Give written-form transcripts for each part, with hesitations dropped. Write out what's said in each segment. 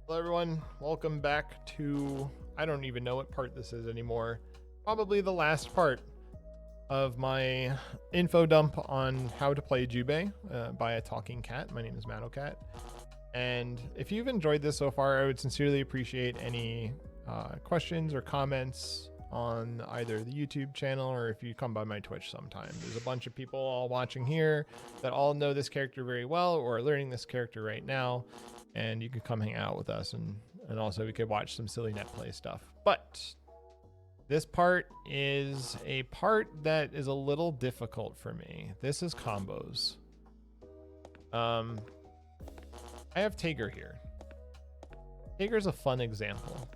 Hello everyone, welcome back to, I don't even know what part this is anymore. Probably the last part of my info dump on how to play Jubei by a talking cat. My name is MattoCat. And if you've enjoyed this so far, I would sincerely appreciate any questions or comments on either the YouTube channel or if you come by my Twitch sometime. There's a bunch of people all watching here that all know this character very well or are learning this character right now. And you could come hang out with us and also we could watch some silly net play stuff. But this part is a part that is a little difficult for me. This is combos. I have Tager here. Tager's a fun example.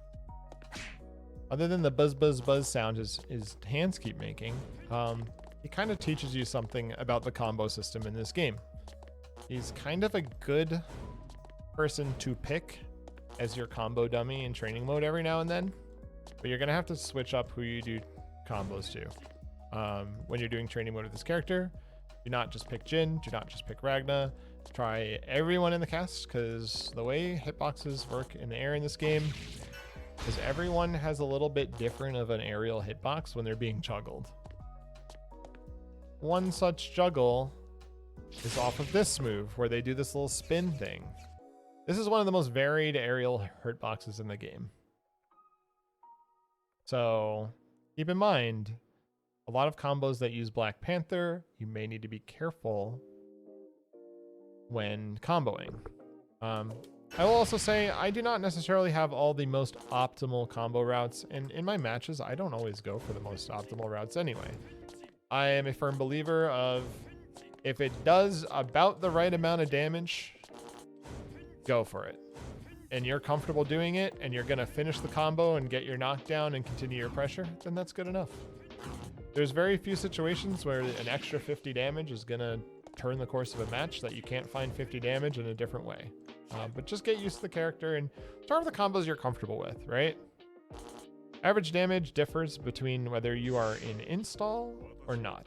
Other than the buzz buzz buzz sound his hands keep making, he kind of teaches you something about the combo system in this game. He's kind of a good person to pick as your combo dummy in training mode every now and then, but you're gonna have to switch up who you do combos to. When you're doing training mode with this character, do not just pick Jin, do not just pick Ragna. Try everyone in the cast, because the way hitboxes work in the air in this game is everyone has a little bit different of an aerial hitbox when they're being juggled. One such juggle is off of this move where they do this little spin thing. This is one of the most varied aerial hitboxes in the game. So keep in mind, a lot of combos that use Black Panther, you may need to be careful when comboing. I will also say I do not necessarily have all the most optimal combo routes, and in my matches I don't always go for the most optimal routes anyway. I am a firm believer of if it does about the right amount of damage, go for it. And you're comfortable doing it and you're gonna finish the combo and get your knockdown and continue your pressure, then that's good enough. There's very few situations where an extra 50 damage is gonna turn the course of a match that you can't find 50 damage in a different way. But just get used to the character and start with the combos you're comfortable with, right? Average damage differs between whether you are in install or not.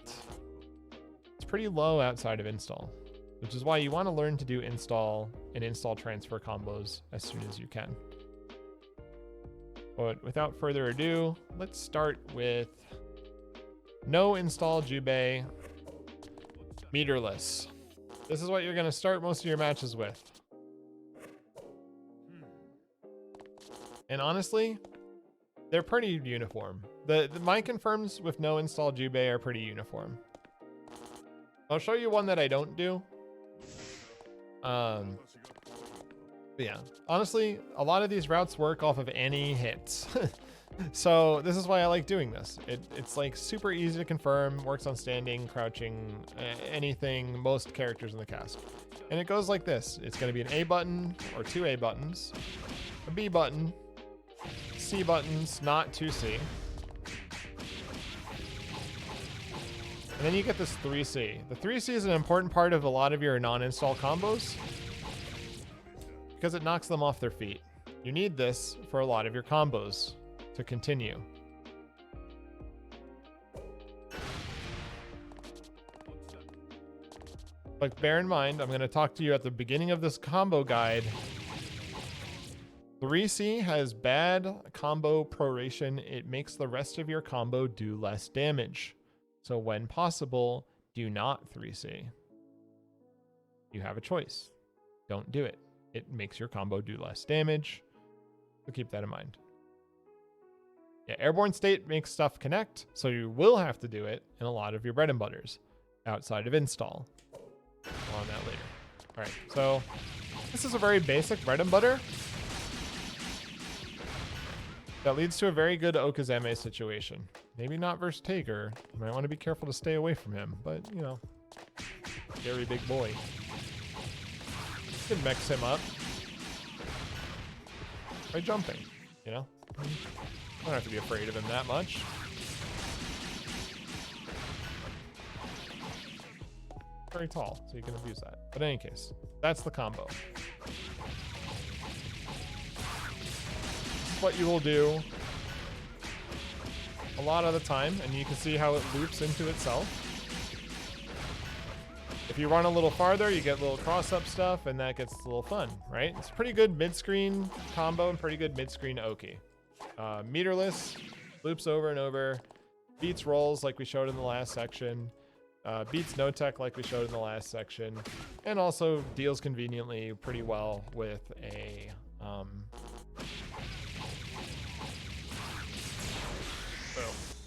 It's pretty low outside of install, which is why you want to learn to do install and install transfer combos as soon as you can. But without further ado, let's start with no install Jubei, Meterless. This is what you're going to start most of your matches with. And honestly, they're pretty uniform. The my confirms with no install Jubei are pretty uniform. I'll show you one that I don't do. But yeah, honestly, a lot of these routes work off of any hits. So this is why I like doing this. It's like super easy to confirm, works on standing, crouching, anything, most characters in the cast. And it goes like this. It's going to be an A button or two A buttons, a B button, C buttons, not 2C. And then you get this 3C. The 3C is an important part of a lot of your non-install combos because it knocks them off their feet. You need this for a lot of your combos to continue. But bear in mind, I'm going to talk to you at the beginning of this combo guide. 3C has bad combo proration. It makes the rest of your combo do less damage. So when possible, do not 3C. You have a choice. Don't do it. It makes your combo do less damage. So keep that in mind. Yeah, airborne state makes stuff connect, so you will have to do it in a lot of your bread and butters outside of install. More on that later. All right, so this is a very basic bread and butter that leads to a very good Okazeme situation. Maybe not versus Tager. You might want to be careful to stay away from him, but you know, very big boy. You can mix him up by jumping, you know? I don't have to be afraid of him that much. Very tall, so you can abuse that. But in any case, that's the combo. This is what you will do a lot of the time, and you can see how it loops into itself. If you run a little farther, you get little cross-up stuff, and that gets a little fun, right? It's a pretty good mid-screen combo and pretty good mid-screen Oki. Meterless, loops over and over, beats rolls like we showed in the last section, beats no tech like we showed in the last section, and also deals conveniently pretty well with a... Oh,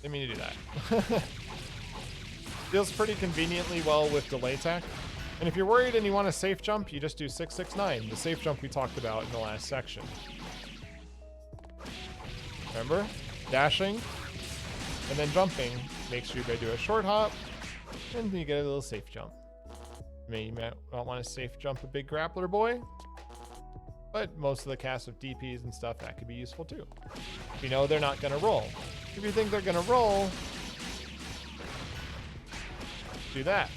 didn't mean to do that. Deals pretty conveniently well with delay tech. And if you're worried and you want a safe jump, you just do 669, the safe jump we talked about in the last section. Remember? Dashing and then jumping makes Jubei do a short hop, and you get a little safe jump. You might not want to safe jump a big grappler boy, but most of the cast with DPs and stuff, that could be useful too. If you know they're not going to roll. If you think they're going to roll, do that.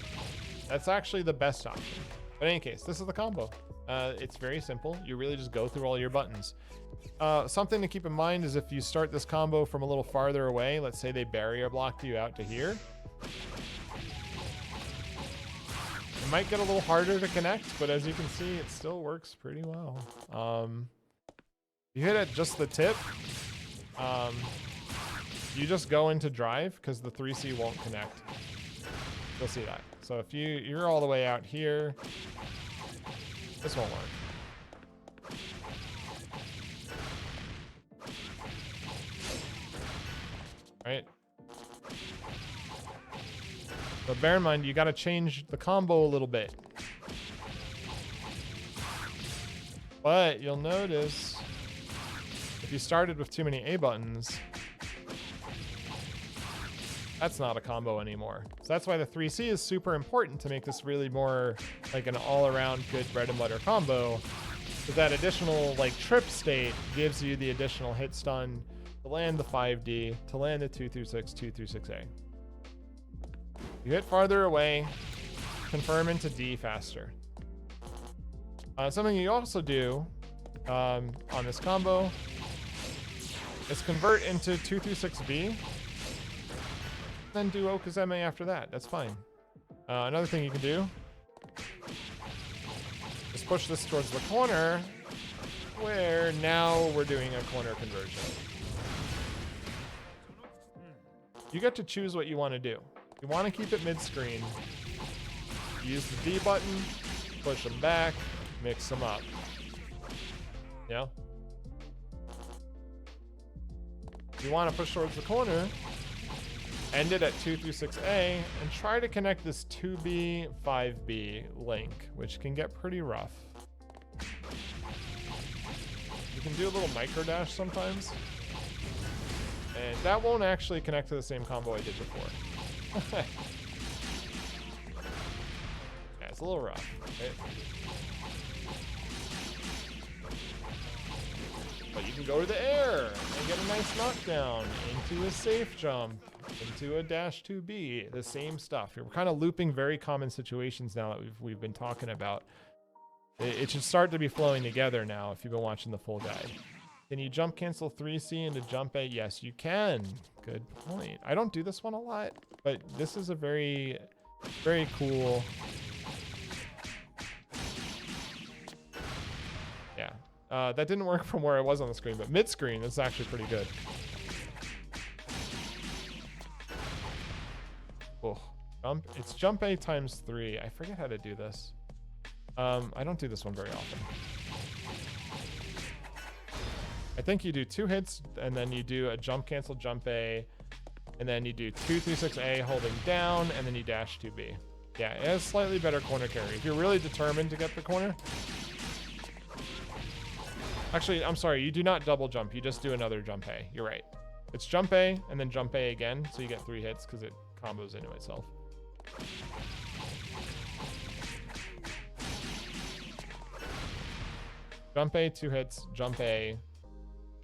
That's actually the best option. But in any case, this is the combo. It's very simple. You really just go through all your buttons. Something to keep in mind is if you start this combo from a little farther away, let's say they barrier blocked you out to here, it might get a little harder to connect, but as you can see, it still works pretty well. You hit at just the tip, you just go into drive because the 3C won't connect. You'll see that. So if you're all the way out here, this won't work. Right? But bear in mind, you got to change the combo a little bit. But you'll notice if you started with too many A buttons, that's not a combo anymore. So that's why the 3C is super important to make this really more like an all-around good bread and butter combo. But that additional like trip state gives you the additional hit stun to land the 5D, to land the 2 through 6, 2 through 6A. You hit farther away, confirm into D faster. Something you also do on this combo is convert into 2 through 6B, then do Okazeme after that. That's fine. Another thing you can do is push this towards the corner, where now we're doing a corner conversion. You get to choose what you want to do. You want to keep it mid-screen, use the D button, push them back, mix them up. Yeah? If you want to push towards the corner, end it at 2 through 6A, and try to connect this 2B, 5B link, which can get pretty rough. You can do a little micro dash sometimes, and that won't actually connect to the same combo I did before. Yeah, it's a little rough, right? But you can go to the air and get a nice knockdown into a safe jump, into a dash 2B, the same stuff. We're kind of looping very common situations now that we've been talking about. It should start to be flowing together now if you've been watching the full guide. Can you jump cancel 3C into jump A? Yes, you can. Good point. I don't do this one a lot, but this is a very, very cool. Yeah. That didn't work from where I was on the screen, but mid-screen, it's actually pretty good. Oh, it's jump A times 3. I forget how to do this. I don't do this one very often. I think you do 2 hits, and then you do a jump cancel jump A, and then you do 2 through 6A holding down, and then you dash 2B. Yeah, it has slightly better corner carry. If you're really determined to get the corner. Actually, I'm sorry, you do not double jump, you just do another jump A. You're right. It's jump A, and then jump A again, so you get 3 hits because it combos into itself. Jump A, 2 hits, jump A,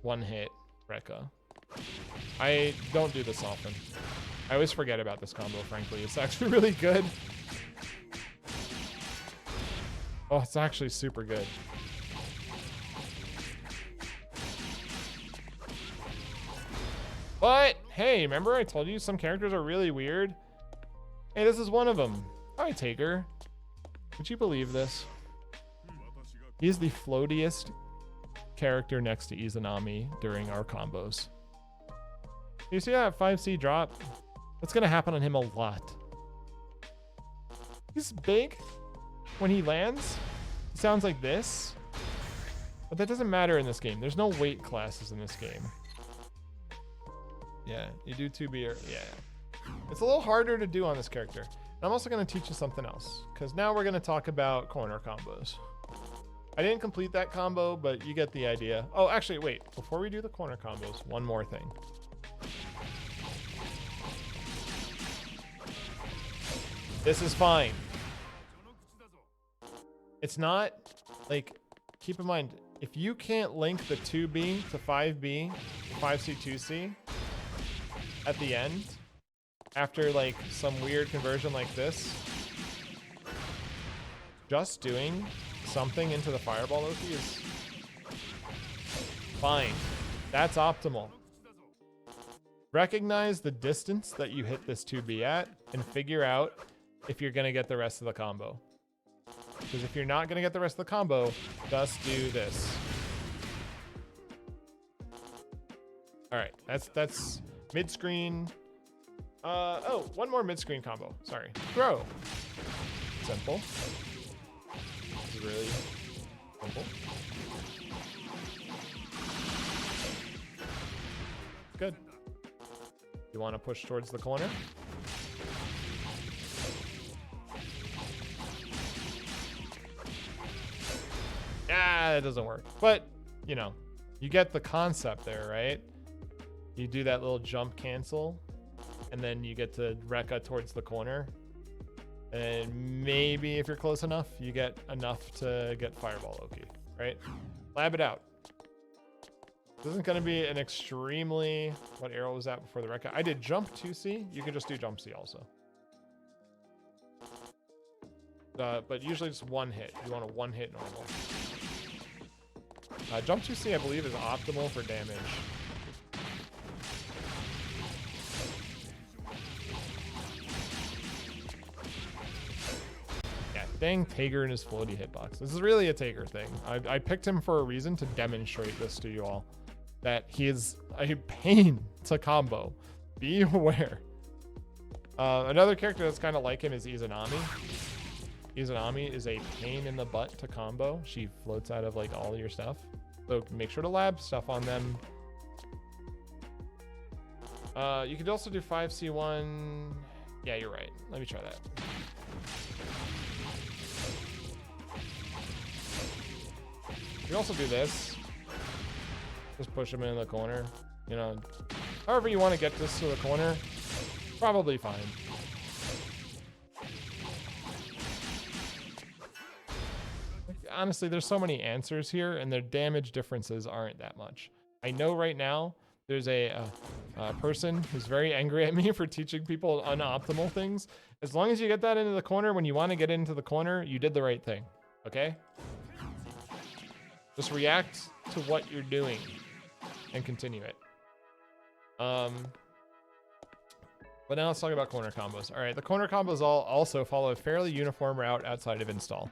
1 hit, Rekka. I don't do this often. I always forget about this combo, frankly. It's actually really good. Oh, it's actually super good. But, hey, remember I told you some characters are really weird? Hey, this is one of them. Hi, Taker. Would you believe this? He's the floatiest character next to Izanami during our combos. You see that 5C drop? That's gonna happen on him a lot. He's big when he lands. It sounds like this, but that doesn't matter in this game. There's no weight classes in this game. Yeah, you do 2B or yeah. It's a little harder to do on this character. And I'm also gonna teach you something else, because now we're gonna talk about corner combos. I didn't complete that combo, but you get the idea. Oh, actually, wait. Before we do the corner combos, one more thing. This is fine. It's not, like, keep in mind, if you can't link the 2B to 5B, 5C, 2C at the end, after, like, some weird conversion like this, just doing something into the fireball Loki is fine. That's optimal. Recognize the distance that you hit this 2B at and figure out if you're going to get the rest of the combo. Because if you're not going to get the rest of the combo, just do this. All right, that's mid-screen. Oh, one more mid-screen combo. Sorry. Throw. Simple. This is really simple. Good. You want to push towards the corner? Ah, it doesn't work. But, you know, you get the concept there, right? You do that little jump cancel, and then you get to Rekka towards the corner. And maybe if you're close enough, you get enough to get Fireball Loki, right? Lab it out. This isn't going to be an extremely... What arrow was that before the Rekka? I did jump 2C. You could just do jump C also. But usually just one hit. You want a one hit normal. Jump 2C, I believe, is optimal for damage. Yeah, dang Tager and his floaty hitbox. This is really a Tager thing. I picked him for a reason to demonstrate this to you all. That he is a pain to combo. Be aware. Another character that's kind of like him is Izanami. Izanami is a pain in the butt to combo. She floats out of like all your stuff. So make sure to lab stuff on them. You could also do 5C1. Yeah, you're right. Let me try that. You can also do this. Just push him in the corner. You know, however you want to get this to the corner, probably fine. Honestly, there's so many answers here, and their damage differences aren't that much. I know right now there's a person who's very angry at me for teaching people unoptimal things. As long as you get that into the corner when you want to get into the corner, you did the right thing. Okay? Just react to what you're doing and continue it. But now let's talk about corner combos. All right, the corner combos all also follow a fairly uniform route outside of install.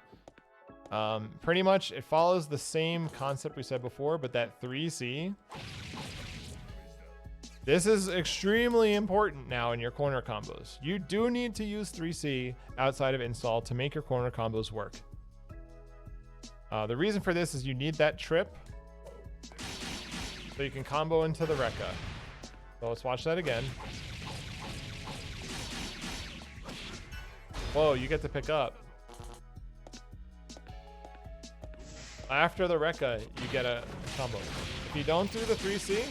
Pretty much it follows the same concept we said before, but that 3C. This is extremely important now in your corner combos. You do need to use 3C outside of install to make your corner combos work. The reason for this is you need that trip so you can combo into the Rekka. So let's watch that again. Whoa, you get to pick up. After the Rekka, you get a combo. If you don't do the 3C,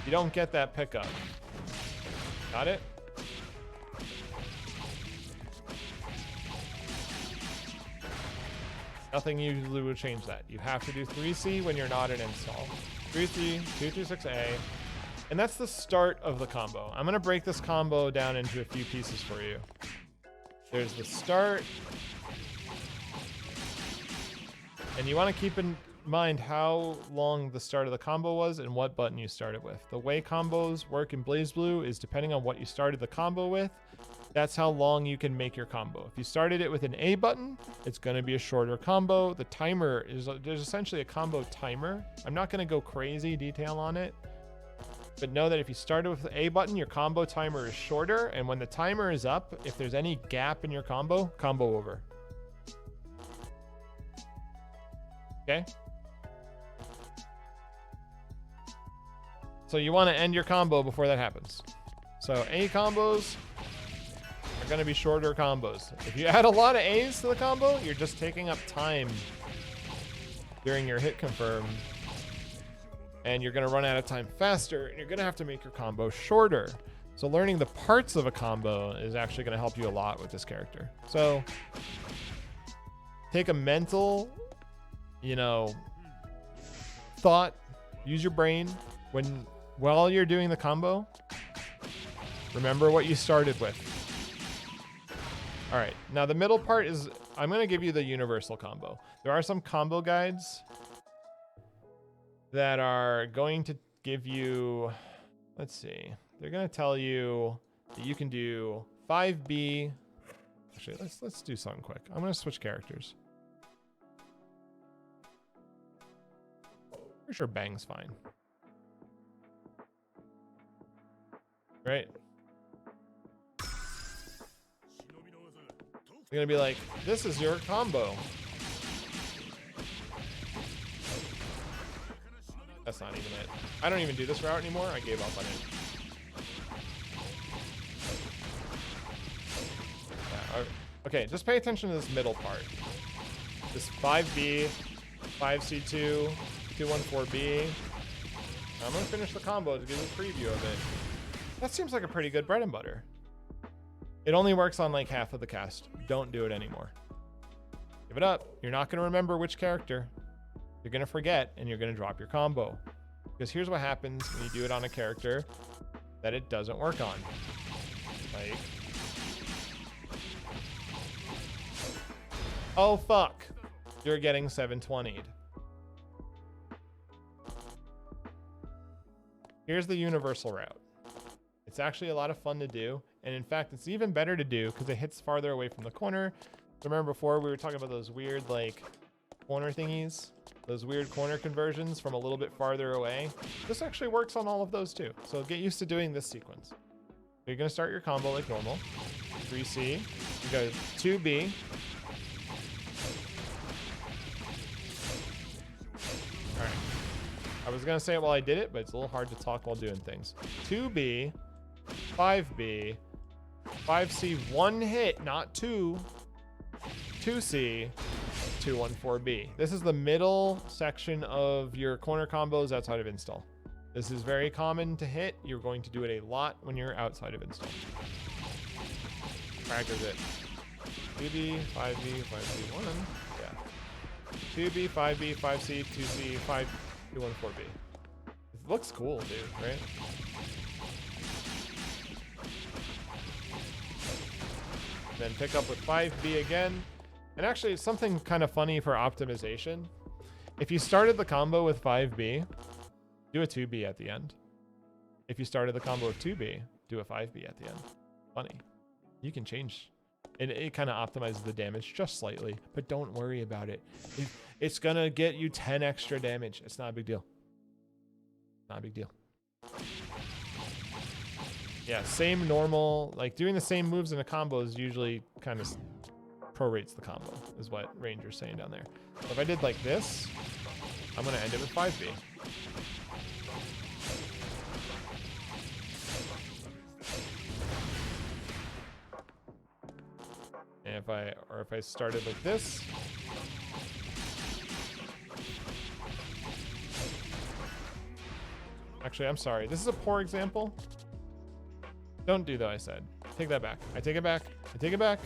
you don't get that pickup. Got it? Nothing usually would change that. You have to do 3C when you're not in install. 3C, 236A, and that's the start of the combo. I'm gonna break this combo down into a few pieces for you. There's the start, and you want to keep in mind how long the start of the combo was and what button you started with. The way combos work in BlazBlue is depending on what you started the combo with, That's how long you can make your combo. If you started it with an A button, it's going to be a shorter combo. The timer is, there's essentially a combo timer. I'm not going to go crazy detail on it, but know that if you started with the A button, your combo timer is shorter. And when the timer is up, if there's any gap in your combo over. Okay. So you want to end your combo before that happens. So A combos are going to be shorter combos. If you add a lot of A's to the combo, you're just taking up time during your hit confirm, and you're going to run out of time faster, and you're going to have to make your combo shorter. So learning the parts of a combo is actually going to help you a lot with this character. So take a mental, thought, use your brain while you're doing the combo. Remember what you started with. All right, now the middle part is, I'm going to give you the universal combo. There are some combo guides that are going to give you, let's see, they're going to tell you that you can do 5B. Actually, let's do something quick. I'm going to switch characters. For sure, Bang's fine. Right? You're gonna be like, this is your combo. That's not even it. I don't even do this route anymore. I gave up on it. Yeah, okay, just pay attention to this middle part. This 5B, 5C2, 214B. I'm gonna finish the combo to give you a preview of it. That seems like a pretty good bread and butter. It only works on like half of the cast. Don't do it anymore. Give it up. You're not going to remember which character. You're going to forget, and you're going to drop your combo. Because here's what happens when you do it on a character that it doesn't work on. Like, oh fuck, you're getting 720'd. Here's the universal route. It's actually a lot of fun to do. And in fact, it's even better to do because it hits farther away from the corner. Remember before we were talking about those weird like corner thingies, those weird corner conversions from a little bit farther away. This actually works on all of those too. So get used to doing this sequence. You're going to start your combo like normal. 3C, you go 2B. All right. I was going to say it while I did it, but it's a little hard to talk while doing things. 2B, 5B, 5C, one hit, not two. 2C, 214B. This is the middle section of your corner combos outside of install. This is very common to hit. You're going to do it a lot when you're outside of install. Practice it. 2B, 5B, 5C, 1. Yeah. 2B, 5B, 5C, 2C, 5, 214B. It looks cool, dude, right? Then pick up with 5B again. And actually, it's something kind of funny for optimization. If you started the combo with 5B, do a 2B at the end. If you started the combo with 2B, do a 5B at the end. Funny. You can change. And it kind of optimizes the damage just slightly, but don't worry about it. It's going to get you 10 extra damage. It's not a big deal. Not a big deal. Yeah, same normal, like doing the same moves in a combo is usually kind of prorates the combo, is what Ranger's saying down there. So if I did like this, I'm going to end it with 5B. And if I started like this, actually, I'm sorry. This is a poor example. Don't do that, I said. Take that back. I take it back. I take it back.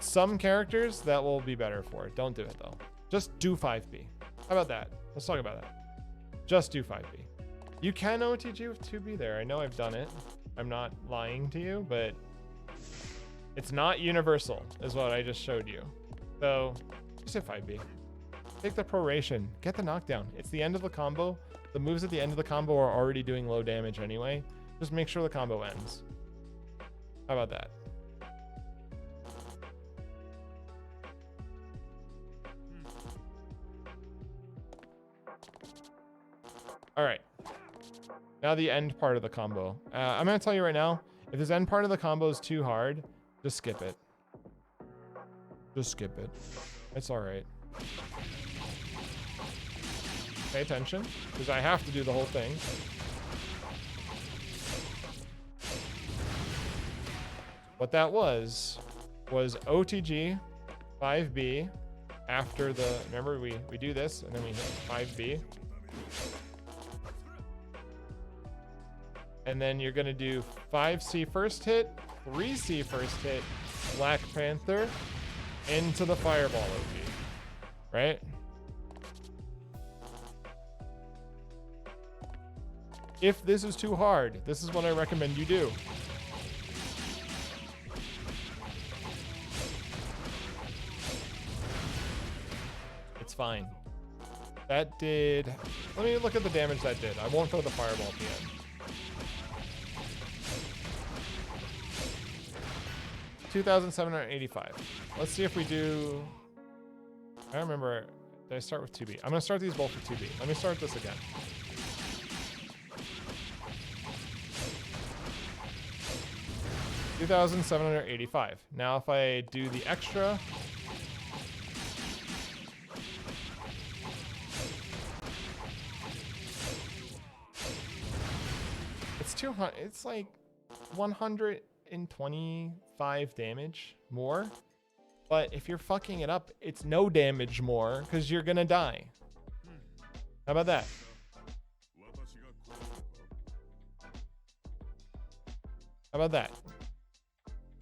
Some characters that will be better for it. Don't do it though. Just do 5B. How about that? Let's talk about that. Just do 5B. You can OTG with 2B there. I know I've done it. I'm not lying to you, but it's not universal is what I just showed you. So just hit 5B. Take the proration. Get the knockdown. It's the end of the combo. The moves at the end of the combo are already doing low damage anyway. Just make sure the combo ends. How about that? All right. Now the end part of the combo. I'm going to tell you right now, if this end part of the combo is too hard, just skip it. Just skip it. It's all right. Pay attention, because I have to do the whole thing. What that was OTG 5B after the, remember we do this and then we hit 5B. And then you're gonna do 5C first hit, 3C first hit, Black Panther, into the Fireball OP, right? If this is too hard, this is what I recommend you do. It's fine. That did, let me look at the damage that did. I won't throw the Fireball at the end. 2,785. Let's see if we do, I don't remember, did I start with 2B? I'm gonna start these both with 2B. Let me start this again. $2,785. Now if I do the extra, it's 200, it's like 125 damage more. But if you're fucking it up, it's no damage more because you're gonna die. How about that? How about that?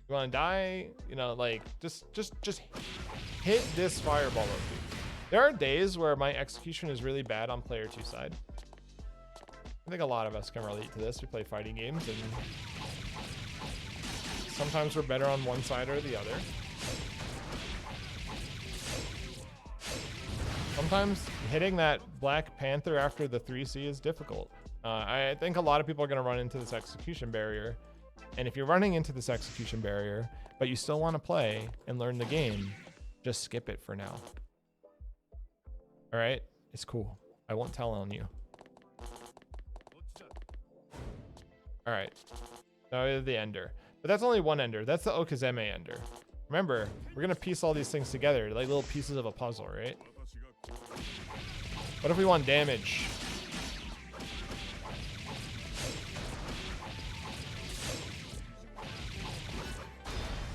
You want to die? You know, like just hit this Fireball OP. There are days where my execution is really bad on player 2 side. I think a lot of us can relate to this. We play fighting games and sometimes we're better on one side or the other. Sometimes hitting that Black Panther after the 3C is difficult. I think a lot of people are going to run into this execution barrier. And if you're running into this execution barrier, but you still want to play and learn the game, just skip it for now. All right? It's cool. I won't tell on you. All right. Now the ender. But that's only one ender. That's the Okazeme ender. Remember, we're going to piece all these things together like little pieces of a puzzle, right? What if we want damage?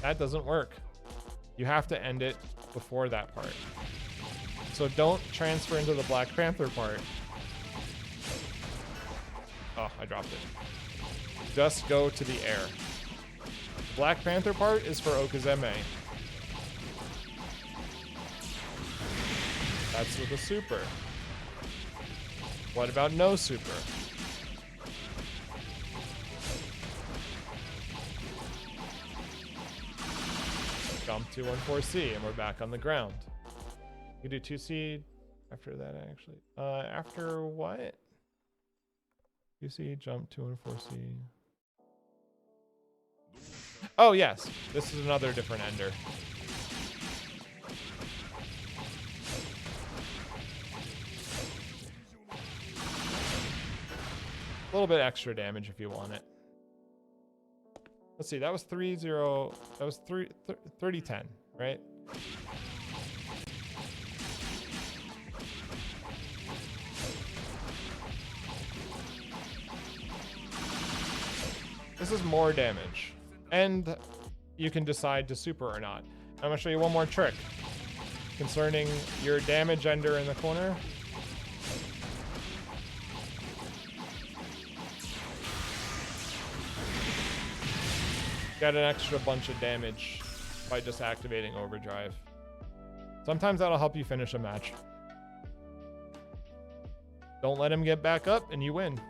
That doesn't work. You have to end it before that part. So don't transfer into the Black Panther part. Oh, I dropped it. Just go to the air. The Black Panther part is for Okazeme. That's with a super. What about no super? Jump to 1-4C and we're back on the ground. You do 2C after that actually. After what? 2C, jump 2 and 4C. Oh yes, this is another different ender. A little bit extra damage if you want it. Let's see, that was 3-0, that was 30-10, right? This is more damage. And you can decide to super or not. I'm gonna show you one more trick concerning your damage ender in the corner. Get an extra bunch of damage by just activating Overdrive. Sometimes that'll help you finish a match. Don't let him get back up and you win.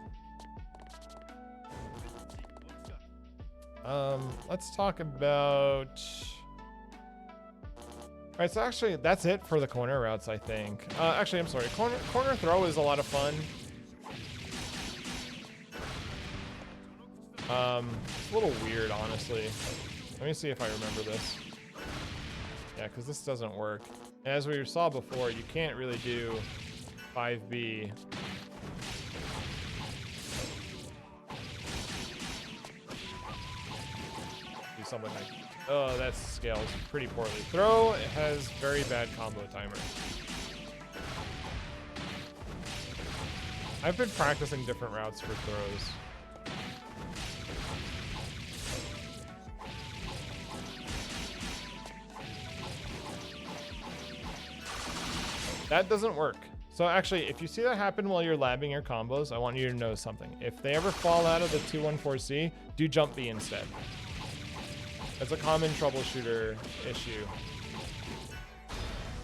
Let's talk about... All right, so actually that's it for the corner routes, I think. Actually, I'm sorry. Corner throw is a lot of fun. It's a little weird, honestly. Let me see if I remember this. Yeah, because this doesn't work. As we saw before, you can't really do 5B someone like, oh, that scales pretty poorly. Throw has very bad combo timer. I've been practicing different routes for throws. That doesn't work. So actually, if you see that happen while you're labbing your combos, I want you to know something. If they ever fall out of the 214C, do jump B instead. That's a common troubleshooter issue.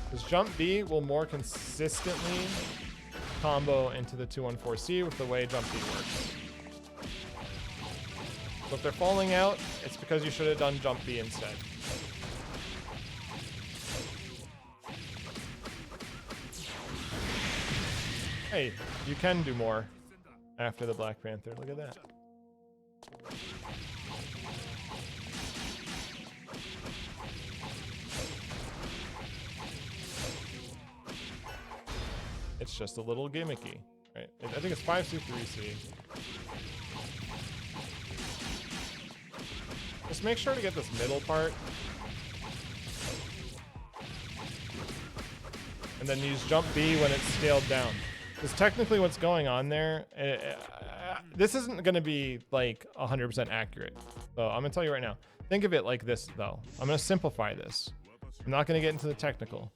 Because jump B will more consistently combo into the 214C with the way jump B works. So if they're falling out, it's because you should have done jump B instead. Hey, you can do more after the Black Panther. Look at that. It's just a little gimmicky, right? I think it's 5C, 3C. Just make sure to get this middle part. And then use jump B when it's scaled down. Because technically what's going on there, this isn't going to be like 100% accurate. So I'm going to tell you right now. Think of it like this, though. I'm going to simplify this. I'm not going to get into the technical.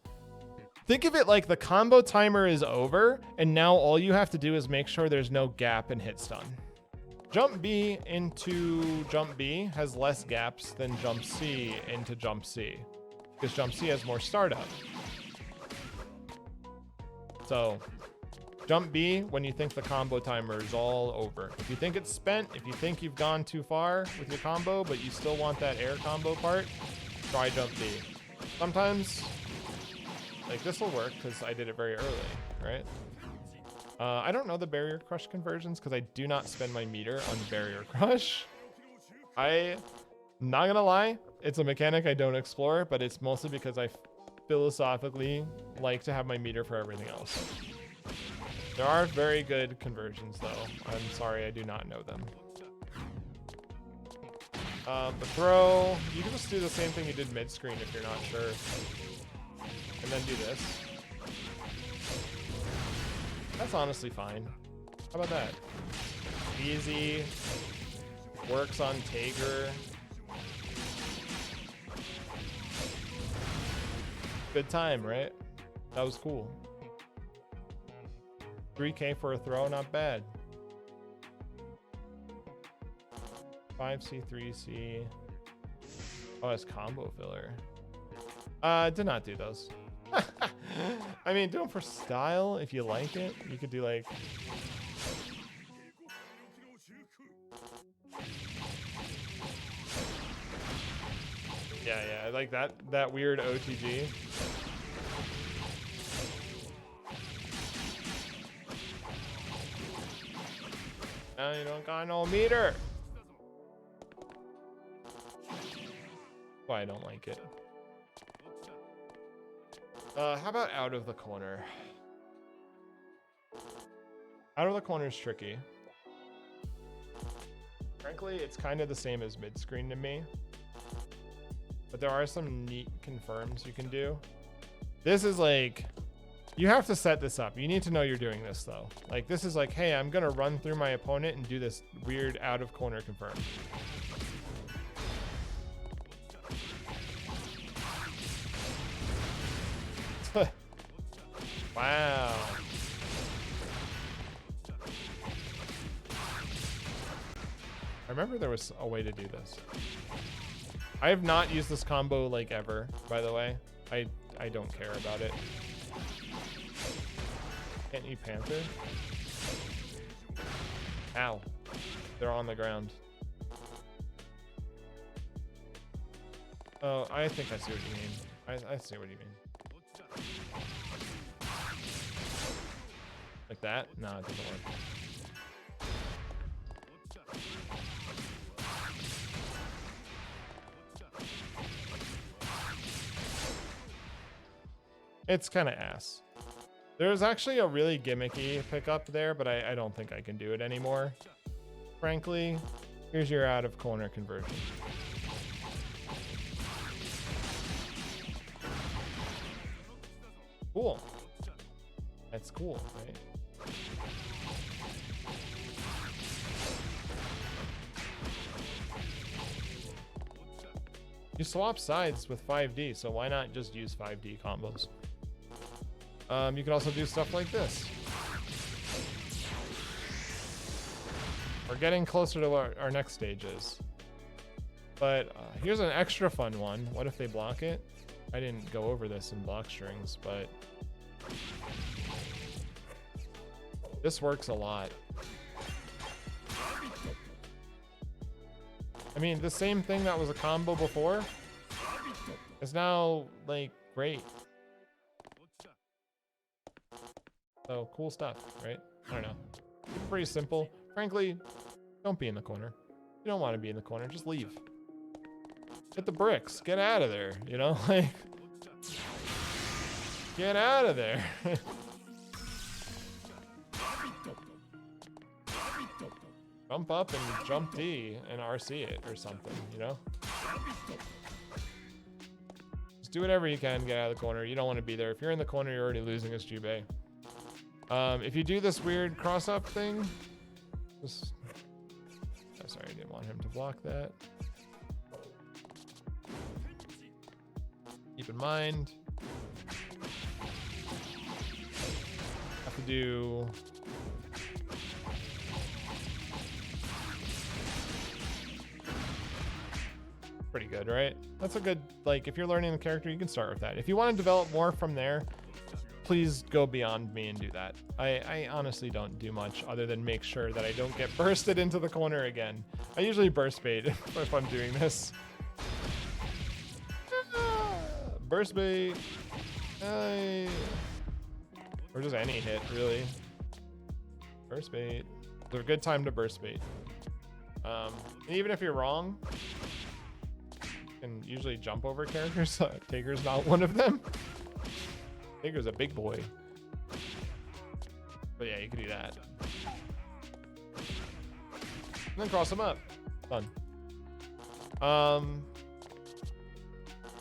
Think of it like the combo timer is over, and now all you have to do is make sure there's no gap and hit stun. Jump B into jump B has less gaps than jump C into jump C, because jump C has more startup. So jump B when you think the combo timer is all over. If you think it's spent, if you think you've gone too far with your combo, but you still want that air combo part, try jump B. Sometimes, like this will work because I did it very early, right? I don't know the barrier crush conversions because I do not spend my meter on barrier crush. I'm not gonna lie, it's a mechanic I don't explore, but it's mostly because I philosophically like to have my meter for everything else. There are very good conversions though. I'm sorry, I do not know them. The throw, you can just do the same thing you did Midscreen if you're not sure. And then do this. That's honestly fine. How about that? Easy. Works on Tager. Good time, right? That was cool. 3K for a throw, not bad. 5C, 3C. Oh, it's combo filler. Did not do those. I mean, do them for style if you like it. You could do like... Yeah, like that weird OTG. Now you don't got no meter. Why I don't like it. How about out of the corner? Out of the corner is tricky. Frankly, it's kind of the same as mid-screen to me. But there are some neat confirms you can do. This is like, you have to set this up. You need to know you're doing this though. Like this is like, hey, I'm gonna run through my opponent and do this weird out of corner confirm. Wow. I remember there was a way to do this. I have not used this combo like ever, by the way. I don't care about it. Can't you Panther? Ow. They're on the ground. Oh, I think I see what you mean. I see what you mean. Like that? No, it doesn't work. It's kind of ass. There's actually a really gimmicky pickup there, but I don't think I can do it anymore. Frankly, here's your out of corner conversion. Cool. That's cool, right? You swap sides with 5D, so why not just use 5D combos? You can also do stuff like this. We're getting closer to what our next stage is. But here's an extra fun one. What if they block it? I didn't go over this in block strings, but this works a lot. I mean, the same thing that was a combo before is now, like, great. So, cool stuff, right? I don't know. Pretty simple. Frankly, don't be in the corner. You don't want to be in the corner. Just leave. Hit the bricks. Get out of there, you know? Like, get out of there. Jump up and jump D and RC it or something, you know? Just do whatever you can, get out of the corner. You don't want to be there. If you're in the corner, you're already losing as Jubei. If you do this weird cross-up thing, just... Oh, sorry, I didn't want him to block that. Keep in mind, have to do... Pretty good, right? That's a good, like, if you're learning the character, you can start with that. If you want to develop more from there, please go beyond me and do that. I honestly don't do much other than make sure that I don't get bursted into the corner again. I usually burst bait if I'm doing this. Burst bait. Or just any hit, really. Burst bait. It's a good time to burst bait. And even if you're wrong, can usually jump over characters. Taker's not one of them. Taker's a big boy. But yeah, you can do that. And then cross them up. Done.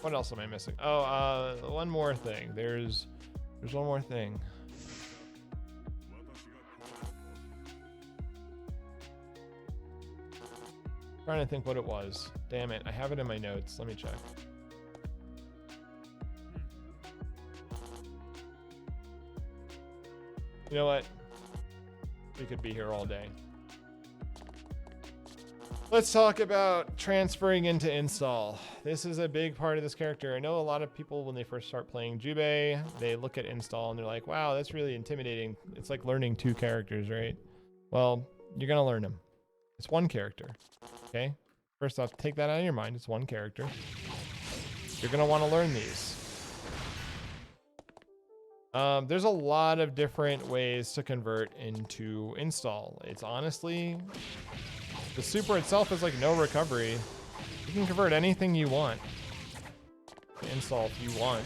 What else am I missing? Oh, one more thing. There's one more thing. Trying to think what it was. Damn it, I have it in my notes. Let me check. You know what? We could be here all day. Let's talk about transferring into install. This is a big part of this character. I know a lot of people, when they first start playing Jubei, they look at install and they're like, wow, that's really intimidating. It's like learning 2 characters, right? Well, you're gonna learn them. It's 1 character. Okay, first off, take that out of your mind. It's 1 character. You're gonna want to learn these. There's a lot of different ways to convert into install. It's honestly, the super itself is like no recovery. You can convert anything you want to install if you want.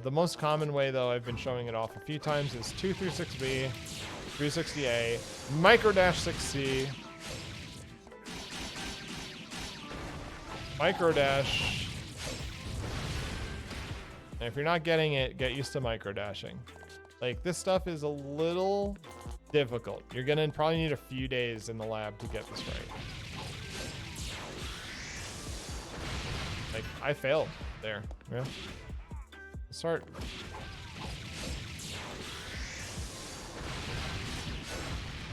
The most common way, though, I've been showing it off a few times, is 236B, 360A, microdash 6C, microdash. And if you're not getting it, get used to microdashing. Like, this stuff is a little difficult. You're gonna probably need a few days in the lab to get this right. Like, I failed there. Yeah. Start.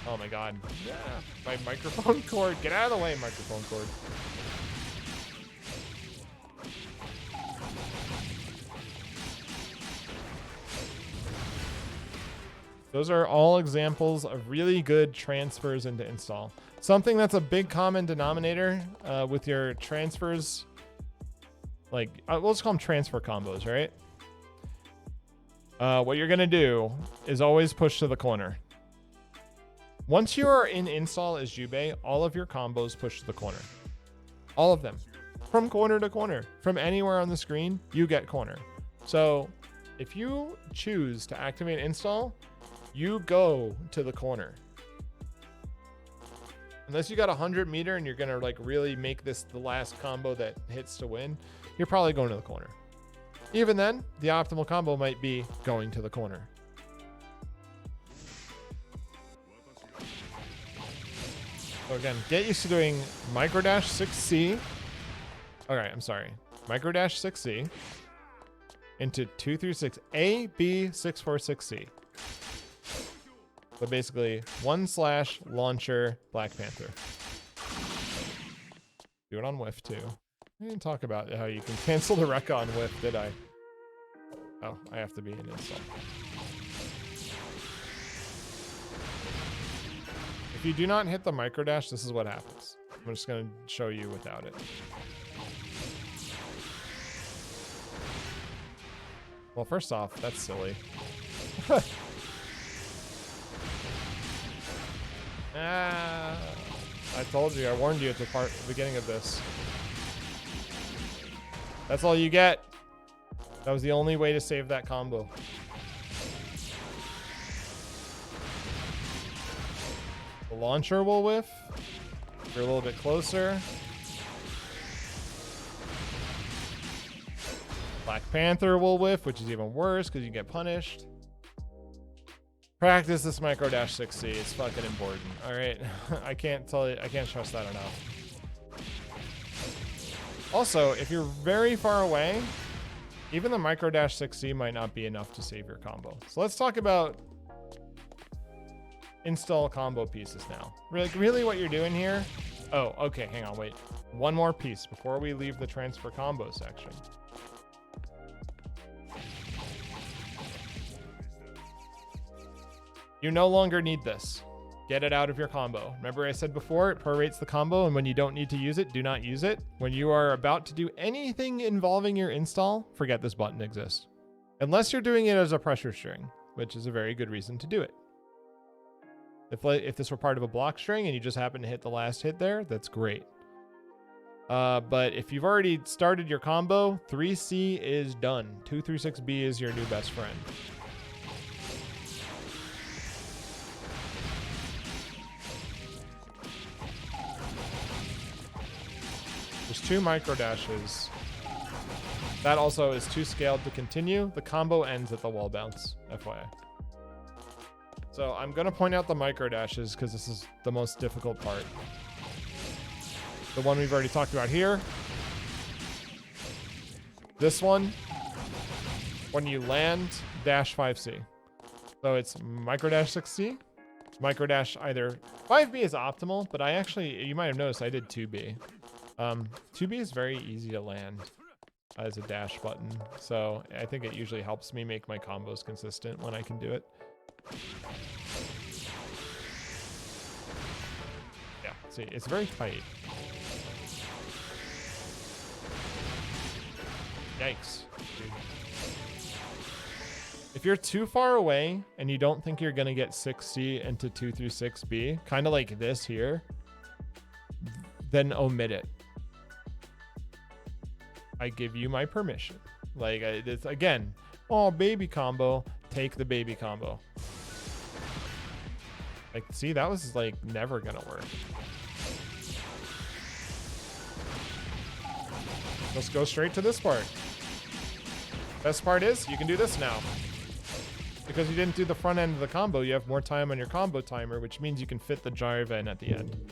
Oh my god. Yeah. My microphone cord. Get out of the way, microphone cord. Those are all examples of really good transfers into install. Something that's a big common denominator with your transfers, like, we'll just call them transfer combos, right? What you're gonna do is always push to the corner. Once you are in install as Jubei, all of your combos push to the corner. All of them. From corner to corner. From anywhere on the screen, you get corner. So if you choose to activate install, you go to the corner. Unless you got 100 meter and you're gonna like really make this the last combo that hits to win, you're probably going to the corner. Even then, the optimal combo might be going to the corner. So again, get used to doing micro dash 6C. Alright, I'm sorry. Micro dash 6C into 2 through 6 A, B, 6, 4, 6C. So basically, 1/ launcher Black Panther. Do it on whiff too. I didn't talk about how you can cancel the rec on whiff, did I? Oh, I have to be in install. If you do not hit the micro dash, this is what happens. I'm just gonna show you without it. Well, first off, that's silly. I told you, I warned you at the beginning of this. That's all you get. That was the only way to save that combo. The launcher will whiff. You're a little bit closer. Black Panther will whiff, which is even worse because you get punished. Practice this micro dash 6C. It's fucking important. All right, I can't tell you. I can't stress that enough. Also, if you're very far away, even the micro dash 6C might not be enough to save your combo. So let's talk about install combo pieces now. Really what you're doing here. Oh, okay. Hang on. Wait. One more piece before we leave the transfer combo section. You no longer need this. Get it out of your combo. Remember I said before, it prorates the combo, and when you don't need to use it, do not use it. When you are about to do anything involving your install, forget this button exists. Unless you're doing it as a pressure string, which is a very good reason to do it. If this were part of a block string and you just happen to hit the last hit there, that's great. But if you've already started your combo, 3C is done. 2 through 6B is your new best friend. There's 2 micro dashes. That also is too scaled to continue. The combo ends at the wall bounce, FYI. So I'm going to point out the micro dashes because this is the most difficult part. The one we've already talked about here. This one, when you land, dash 5C. So it's micro dash 6C. Micro dash either 5B is optimal, but you might have noticed I did 2B. 2B is very easy to land as a dash button, so I think it usually helps me make my combos consistent when I can do it. Yeah, see, it's very tight. Yikes, dude. If you're too far away and you don't think you're gonna get 6C into 2 through 6B, kind of like this here, then omit it. I give you my permission. Like, it's again, oh, baby combo, take the baby combo. Like, see, that was like never gonna work. Let's go straight to this part. Best part is you can do this now. Because you didn't do the front end of the combo, you have more time on your combo timer, which means you can fit the gyre in at the end.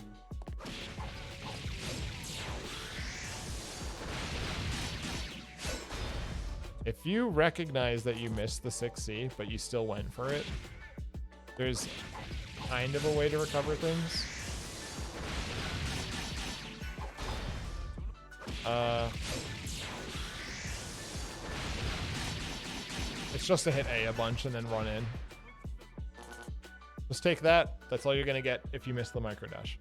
If you recognize that you missed the 6C, but you still went for it, there's kind of a way to recover things. It's just to hit A bunch and then run in. Just take that. That's all you're going to get if you miss the micro dash.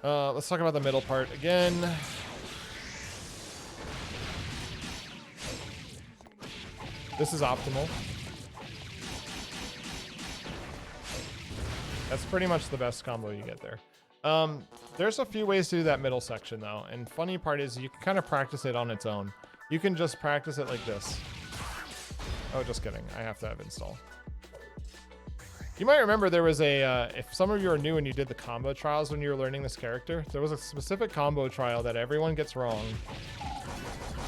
Let's talk about the middle part again. This is optimal. That's pretty much the best combo you get there. There's a few ways to do that middle section though, and funny part is you can kind of practice it on its own. You can just practice it like this. Oh, just kidding. I have to have install. You might remember there was a, if some of you are new and you did the combo trials when you were learning this character, there was a specific combo trial that everyone gets wrong.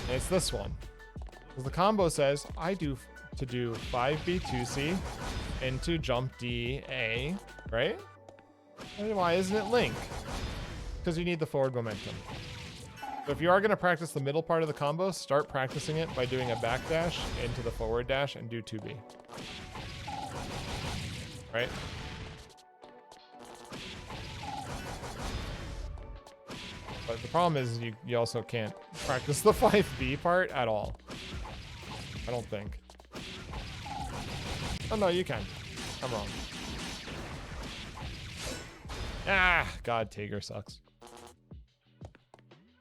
And it's this one. Because the combo says, I do to do 5B 2C into jump D A, right? And why isn't it Link? Because you need the forward momentum. So if you are going to practice the middle part of the combo, start practicing it by doing a backdash into the forward dash and do 2B. Right? But the problem is you also can't practice the 5B part at all. I don't think. Oh no, you can. I'm wrong. Ah, God, Tager sucks.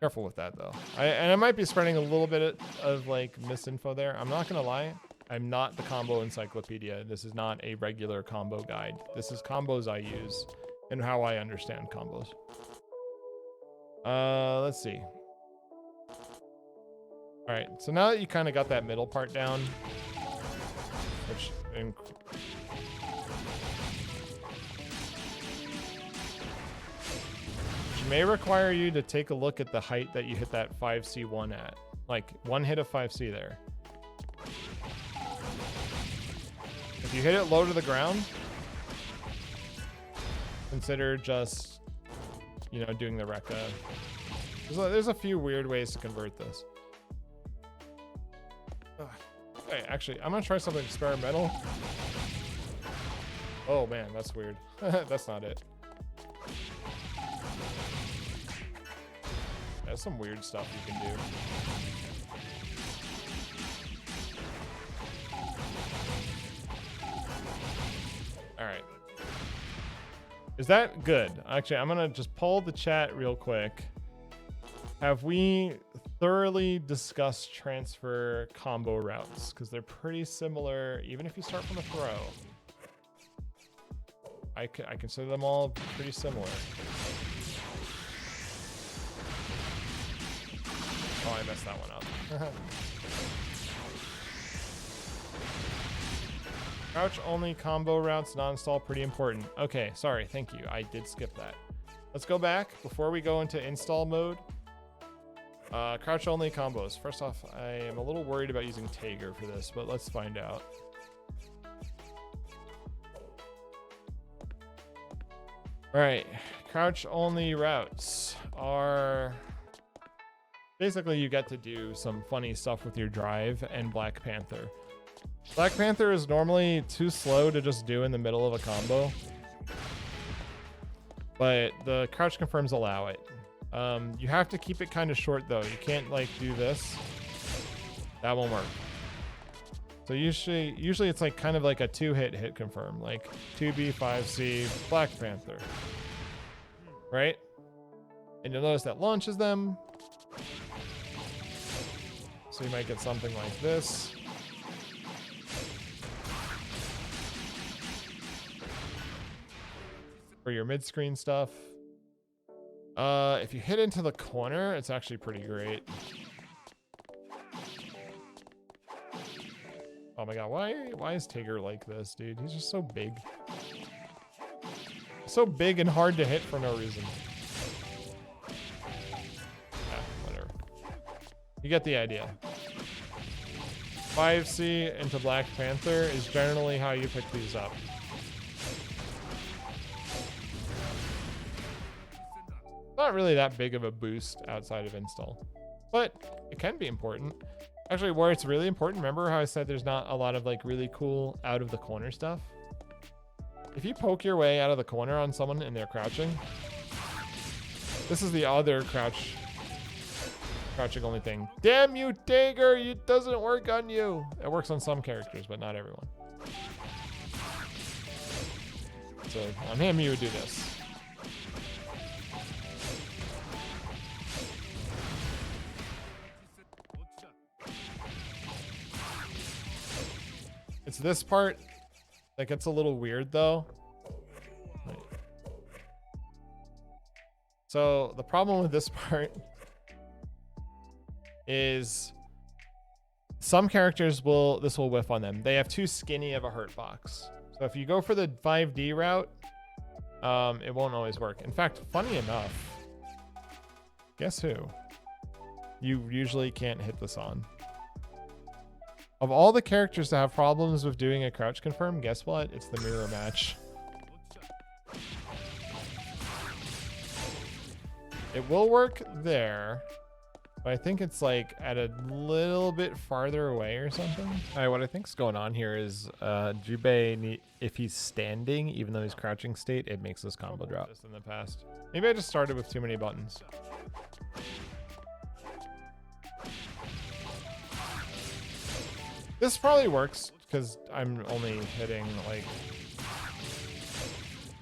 Careful with that though. And I might be spreading a little bit of like misinfo there. I'm not gonna lie. I'm not the combo encyclopedia. This is not a regular combo guide. This is combos I use and how I understand combos. Let's see. All right, so now that you kind of got that middle part down, which may require you to take a look at the height that you hit that 5C1 at. Like one hit of 5C there. If you hit it low to the ground, consider just, you know, doing the Rekka. There's a few weird ways to convert this. Okay, actually, I'm gonna try something experimental. Oh man, that's weird. That's not it. There's some weird stuff you can do. All right. Is that good? Actually, I'm gonna just poll the chat real quick. Have we thoroughly discussed transfer combo routes? Because they're pretty similar, even if you start from a throw. I consider them all pretty similar. Oh, I messed that one up. Crouch only combo routes, non-stall, pretty important. Okay, sorry, thank you. I did skip that. Let's go back before we go into install mode. Crouch only combos. First off, I am a little worried about using Tager for this, but let's find out. All right, crouch only routes are basically you get to do some funny stuff with your drive and Black Panther. Black Panther is normally too slow to just do in the middle of a combo, but the crouch confirms allow it. You have to keep it kind of short though. You can't like do this. That won't work. So usually it's like kind of like a 2-hit hit confirm, like 2B, 5C, Black Panther, right? And you'll notice that launches them. So you might get something like this. For your mid-screen stuff. If you hit into the corner, it's actually pretty great. Oh my god, why is Tager like this, dude? He's just so big. So big and hard to hit for no reason. Whatever. You get the idea. 5C into Black Panther is generally how you pick these up. Not really that big of a boost outside of install, but it can be important. Actually, where it's really important, remember how I said there's not a lot of like really cool out of the corner stuff? If you poke your way out of the corner on someone and they're crouching, this is the other crouching only thing. Damn you, Tager, it doesn't work on you. It works on some characters, but not everyone. So on him, you would do this. It's this part that gets a little weird though. Wait. So the problem with this part is some characters this will whiff on them. They have too skinny of a hurt box. So if you go for the 5D route, it won't always work. In fact, funny enough, guess who? You usually can't hit this on. Of all the characters that have problems with doing a crouch confirm, guess what? It's the mirror match. It will work there, but I think it's like at a little bit farther away or something. All right, what I think's going on here is Jubei, if he's standing, even though he's crouching state, it makes this combo drop. Just in the past. Maybe I just started with too many buttons. This probably works because I'm only hitting like...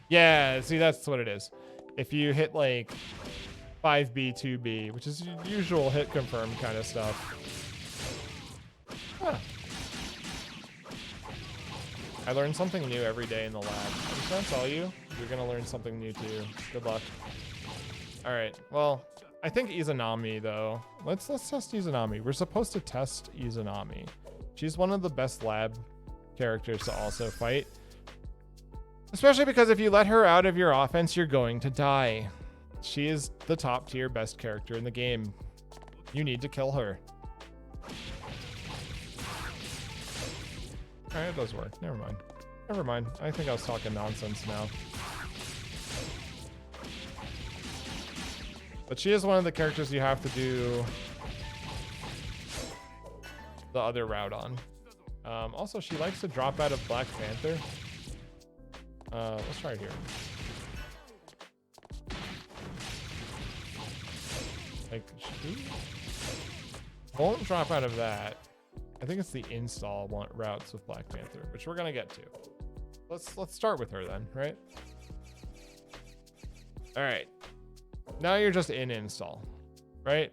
Yeah, see, that's what it is. If you hit like 5B, 2B, which is usual hit confirm kind of stuff. Huh. I learn something new every day in the lab. I'm just gonna tell you, you're gonna learn something new too. Good luck. All right, well, I think Izanami though. Let's test Izanami. We're supposed to test Izanami. She's one of the best lab characters to also fight. Especially because if you let her out of your offense, you're going to die. She is the top tier best character in the game. You need to kill her. Alright, it does work. Never mind. Never mind. I think I was talking nonsense now. But she is one of the characters you have to do the other route on. Also, she likes to drop out of Black Panther. Let's try it here. Like, she won't drop out of that. I think it's the install routes with Black Panther, which we're gonna get to. Let's start with her then, right? All right. Now you're just in install, right?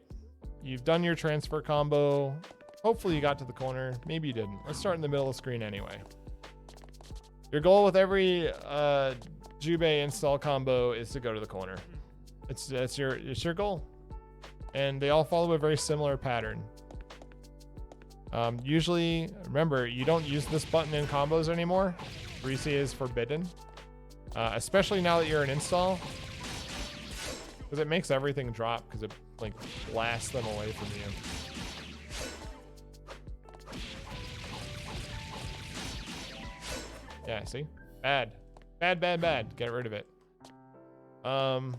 You've done your transfer combo. Hopefully you got to the corner. Maybe you didn't. Let's start in the middle of the screen anyway. Your goal with every Jubei install combo is to go to the corner. It's your goal. And they all follow a very similar pattern. Usually, remember, you don't use this button in combos anymore. 3C is forbidden. Especially now that you're in install. Because it makes everything drop because it like blasts them away from you. Yeah, see? Bad. Bad, bad, bad. Get rid of it. Also,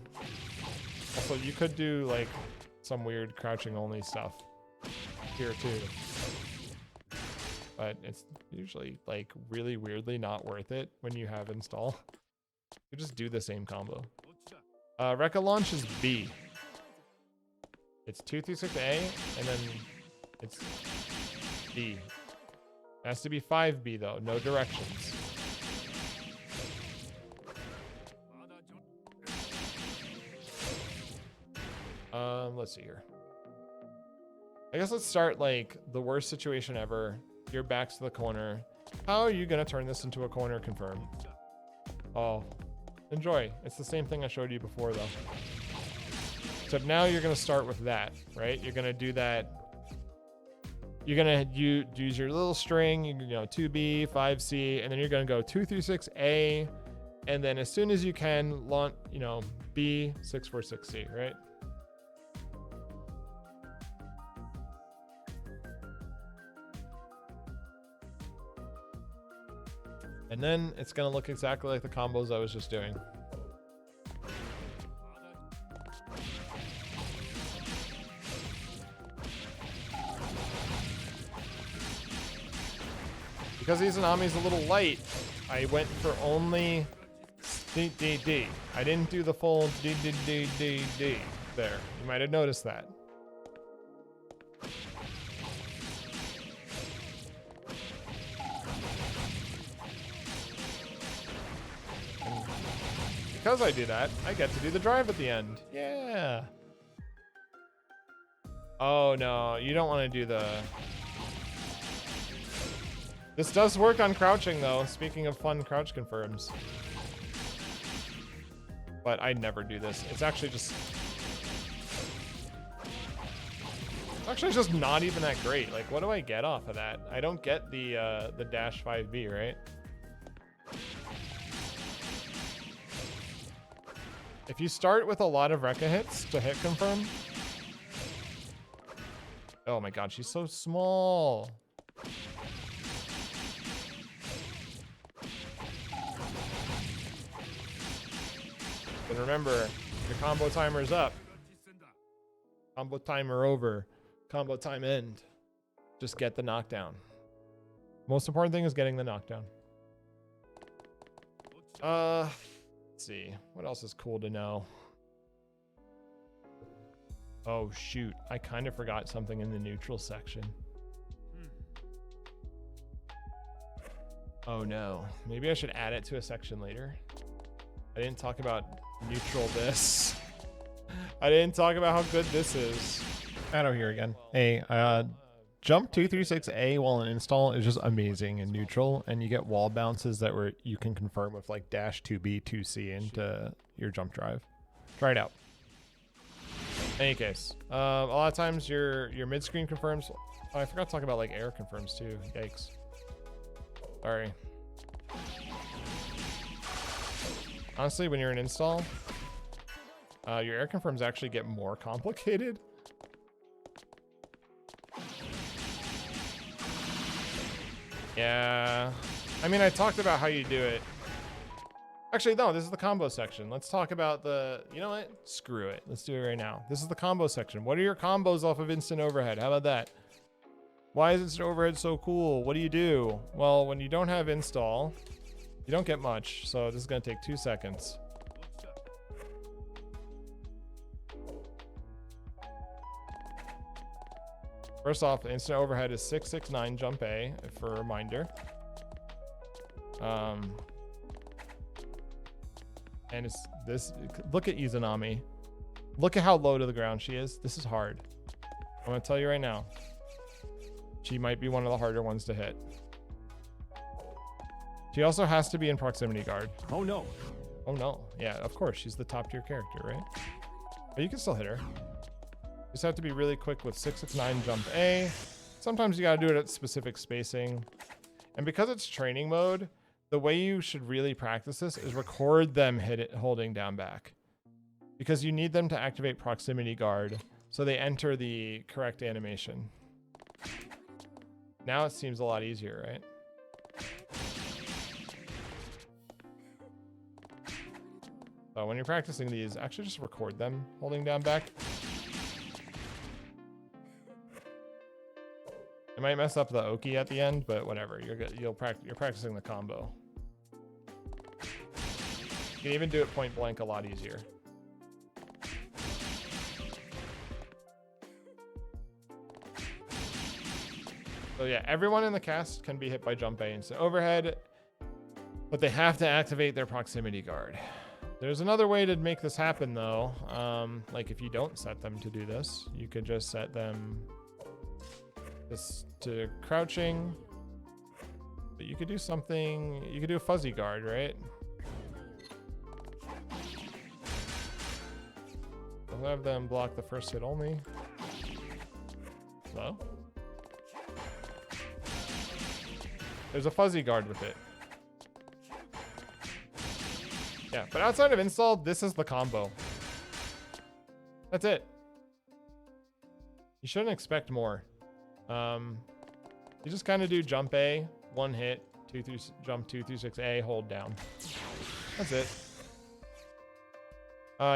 you could do like some weird crouching only stuff here too. But it's usually like really weirdly not worth it when you have install. You just do the same combo. Rekka launch is B. It's 2 through 6A and then it's B. It has to be 5B though, no directions. Let's see here. I guess let's start like the worst situation ever. Your back's to the corner. How are you gonna turn this into a corner confirm? Oh, enjoy. It's the same thing I showed you before though. So now you're gonna start with that, right? You're gonna do that. You're gonna use your little string, you know, 2B, 5C, and then you're gonna go 2 through 6A, and then as soon as you can launch, you know, B, 6 4 6C, right? And then it's gonna look exactly like the combos I was just doing. Because Izanami's a little light, I went for only D, D, D. I didn't do the full D, D, D, D, D there. You might have noticed that. Because I do that, I get to do the drive at the end. Yeah. Oh no, you don't want to do the... This does work on crouching though, speaking of fun crouch confirms. But I never do this. It's actually just... Actually, it's just not even that great. Like, what do I get off of that? I don't get the dash 5B, right? If you start with a lot of Rekka hits to hit confirm. Oh my god, she's so small. And remember, your combo timer's up. Combo timer over. Combo time end. Just get the knockdown. Most important thing is getting the knockdown. Let's see. What else is cool to know? Oh shoot, I kind of forgot something in the neutral section. Oh no, maybe I should add it to a section later. I didn't talk about neutral this. I didn't talk about how good this is. Matto here again. Hey, jump 236A while in install is just amazing in neutral, and you get wall bounces that you can confirm with like dash 2B, 2C into your jump drive. Try it out. In any case, a lot of times your mid-screen confirms. Oh, I forgot to talk about like air confirms too. Yikes. Sorry. Honestly, when you're in install, your air confirms actually get more complicated. Yeah. I mean, I talked about how you do it. Actually, no, this is the combo section. Let's talk about the, you know what? Screw it. Let's do it right now. This is the combo section. What are your combos off of instant overhead? How about that? Why is instant overhead so cool? What do you do? Well, when you don't have install, you don't get much. So this is going to take 2 seconds. First off, instant overhead is 669 jump A, for a reminder. And it's this, look at Izanami. Look at how low to the ground she is. This is hard. I'm gonna tell you right now. She might be one of the harder ones to hit. She also has to be in proximity guard. Oh no. Oh no. Yeah, of course. She's the top tier character, right? But you can still hit her. You just have to be really quick with 669 jump A. Sometimes you gotta do it at specific spacing. And because it's training mode, the way you should really practice this is record them holding down back. Because you need them to activate proximity guard so they enter the correct animation. Now it seems a lot easier, right? So when you're practicing these, actually just record them holding down back. It might mess up the Oki at the end, but whatever. You're practicing the combo. You can even do it point blank a lot easier. So yeah, everyone in the cast can be hit by jump A instant overhead, but they have to activate their proximity guard. There's another way to make this happen though. Like if you don't set them to do this, you could just set them this to crouching, but you could do something, you could do a fuzzy guard, right? I'll have them block the first hit only. So there's a fuzzy guard with it. Yeah, but outside of install, this is the combo. That's it. You shouldn't expect more. You just kind of do jump A, one hit, jump 2 through 6A, hold down. That's it.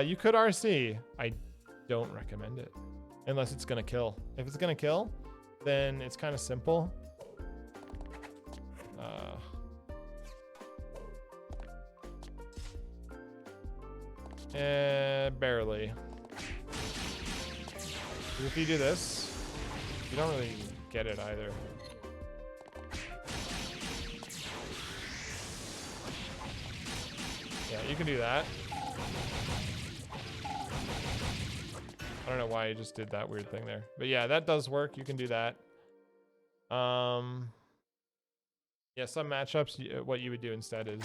You could RC. I don't recommend it unless it's gonna kill. If it's gonna kill, then it's kind of simple. Barely. If you do this, you don't really get it either. Yeah, you can do that. I don't know why I just did that weird thing there. But yeah, that does work. You can do that. Yeah, some matchups, what you would do instead is...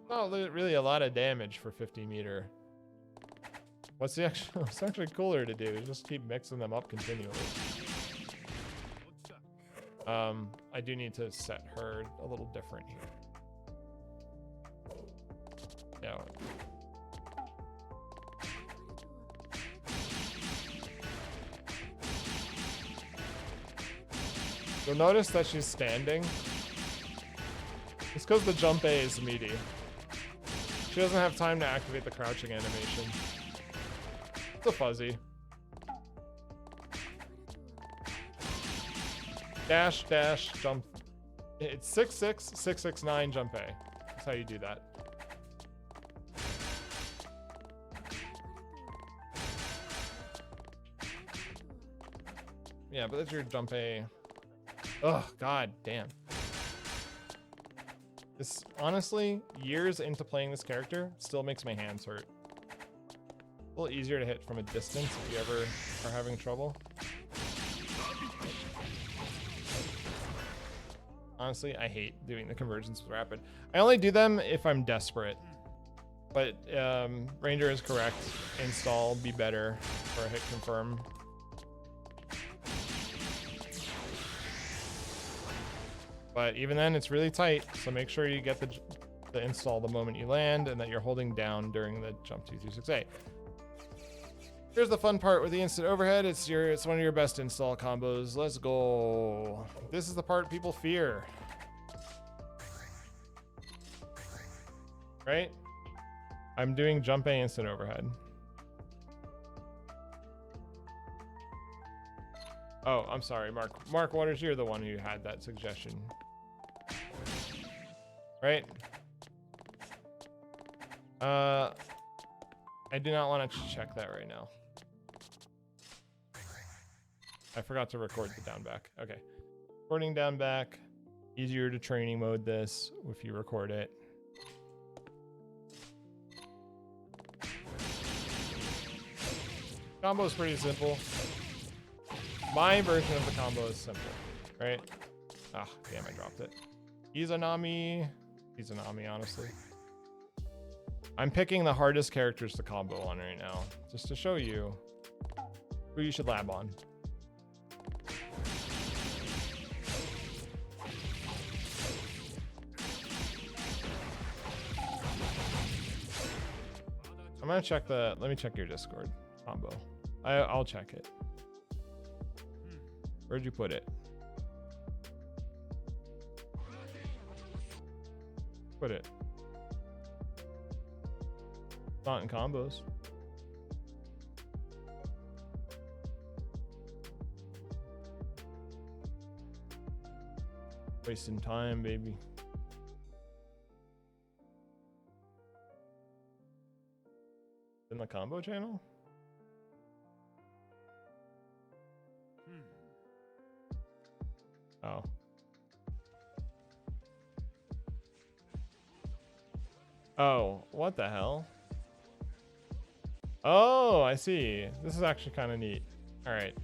Oh, really a lot of damage for 50 meter. What's actually cooler to do is just keep mixing them up continually. I do need to set her a little different here. Yeah. You'll notice that she's standing. It's because the jump A is meaty. She doesn't have time to activate the crouching animation. It's a fuzzy. Dash, dash, jump. It's 6-6, 6-6-9, jump A. That's how you do that. Yeah, but that's your jump A. Ugh, god damn. This, honestly, years into playing this character, still makes my hands hurt. A little easier to hit from a distance if you ever are having trouble. Honestly, I hate doing the conversions with rapid. I only do them if I'm desperate. But Ranger is correct. Install be better for a hit confirm. But even then, it's really tight, so make sure you get the install the moment you land and that you're holding down during the jump 2 through 6A. Here's the fun part with the instant overhead. It's one of your best install combos. Let's go. This is the part people fear. Right? I'm doing jump A instant overhead. Oh, I'm sorry, Mark. Mark Waters, you're the one who had that suggestion. Right? I do not want to check that right now. I forgot to record the down back. Okay. Recording down back. Easier to training mode this if you record it. Combo is pretty simple. My version of the combo is simple, right? Ah, damn, I dropped it. Izanami, honestly. I'm picking the hardest characters to combo on right now, just to show you who you should lab on. I'm gonna check let me check your Discord combo. I'll check it. Where'd you put it? Put it. Not in combos. Wasting time, baby. In the combo channel? Oh. Oh, what the hell? Oh, I see. This is actually kind of neat. All right.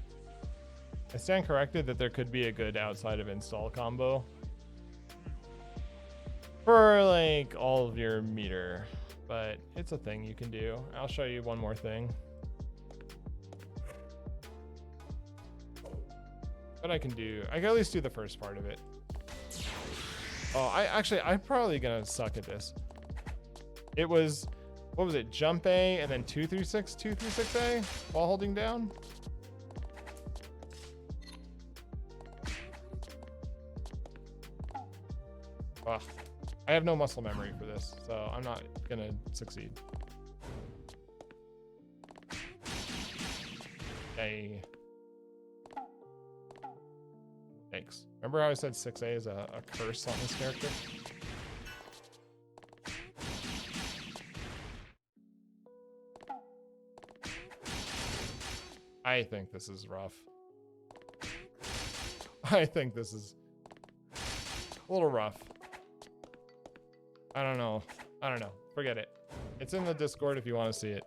I stand corrected that there could be a good outside of install combo for like all of your meter, but it's a thing you can do. I'll show you one more thing. But I can at least do the first part of it. Oh, I'm probably gonna suck at this. It was, what was it? Jump A and then 2 through 6, 2 through 6A while holding down. Ugh. I have no muscle memory for this, so I'm not gonna succeed. Hey. Thanks. Remember how I said 6A is a curse on this character? I think this is rough. I think this is a little rough. I don't know. Forget it. It's in the Discord if you want to see it.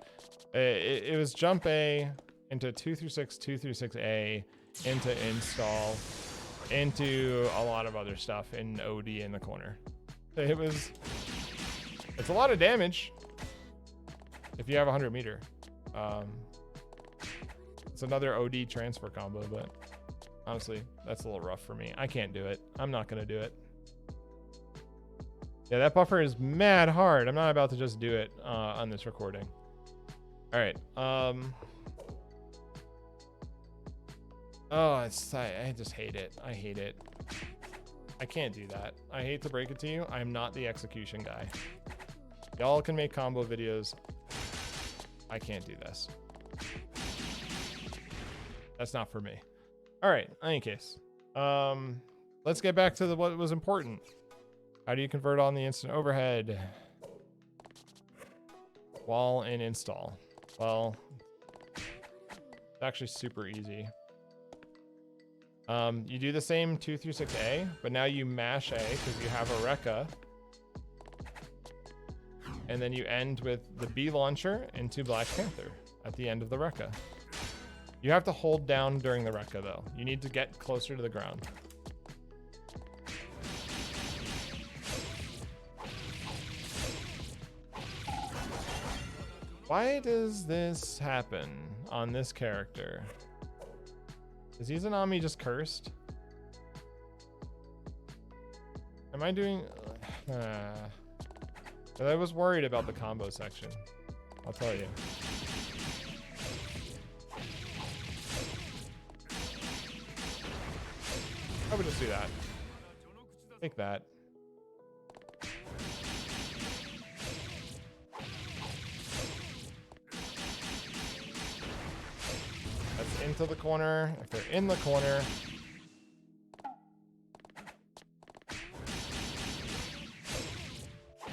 It was jump A into 2 through 6, 2 through 6A, into install, into a lot of other stuff in OD in the corner. It's a lot of damage if you have 100 meter. It's another OD transfer combo, but Honestly, that's a little rough for me. I can't do it. I'm not gonna do it. Yeah, that buffer is mad hard. I'm not about to just do it on this recording. All right. Oh, I just hate it. I hate it. I can't do that. I hate to break it to you. I'm not the execution guy. Y'all can make combo videos. I can't do this. That's not for me. All right. In any case, let's get back to what was important. How do you convert on the instant overhead while in install? Well, it's actually super easy. You do the same 2 through 6A, but now you mash A because you have a Rekka. And then you end with the B launcher into Black Panther at the end of the Rekka. You have to hold down during the Rekka though. You need to get closer to the ground. Why does this happen on this character? Is Izanami just cursed? Am I doing... I was worried about the combo section. I'll tell you. I would just do that. Take that. That's into the corner. If they're in the corner,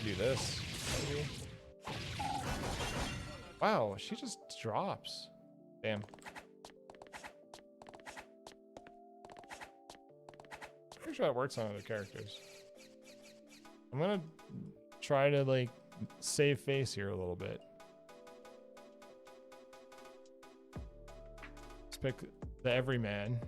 do this, maybe. Wow, she just drops. Damn. Pretty sure that works on other characters. I'm gonna try to like save face here a little bit. Let's pick the everyman.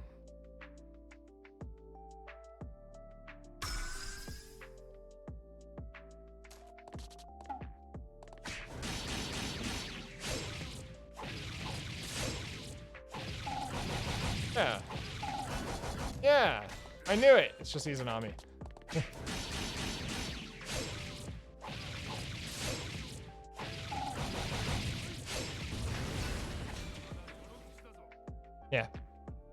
Yeah. Yeah. I knew it. It's just Izanami. Yeah.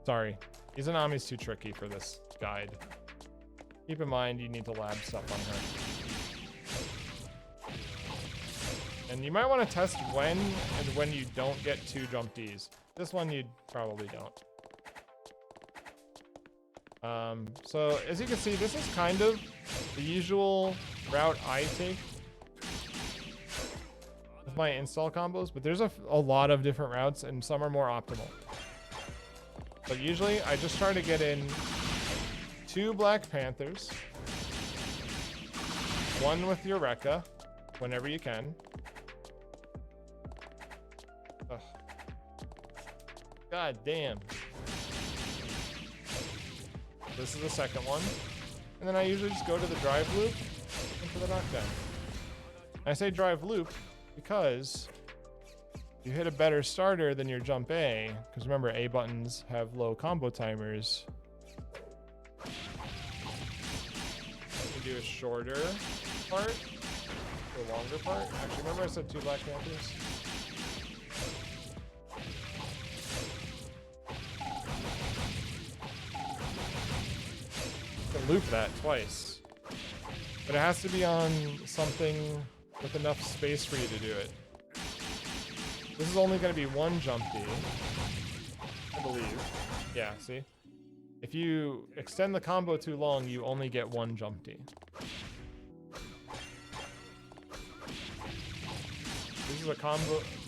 Sorry. Izanami's too tricky for this guide. Keep in mind you need to lab stuff on her. And you might want to test when and when you don't get 2 jump Ds. This one you probably don't. So as you can see, this is kind of the usual route I take with my install combos, but there's a lot of different routes and some are more optimal. But usually I just try to get in 2 Black Panthers, 1 with your Rekka whenever you can. Ugh. God damn. This is the second one. And then I usually just go to the drive loop and for the knockdown. I say drive loop because you hit a better starter than your jump A, because remember A buttons have low combo timers. You can do a shorter part, or a longer part. Actually, remember I said 2 Black Panthers? Loop that twice, but it has to be on something with enough space for you to do it. This is only going to be 1 jump D, I believe. Yeah, see? If you extend the combo too long, you only get 1 jump D. This is a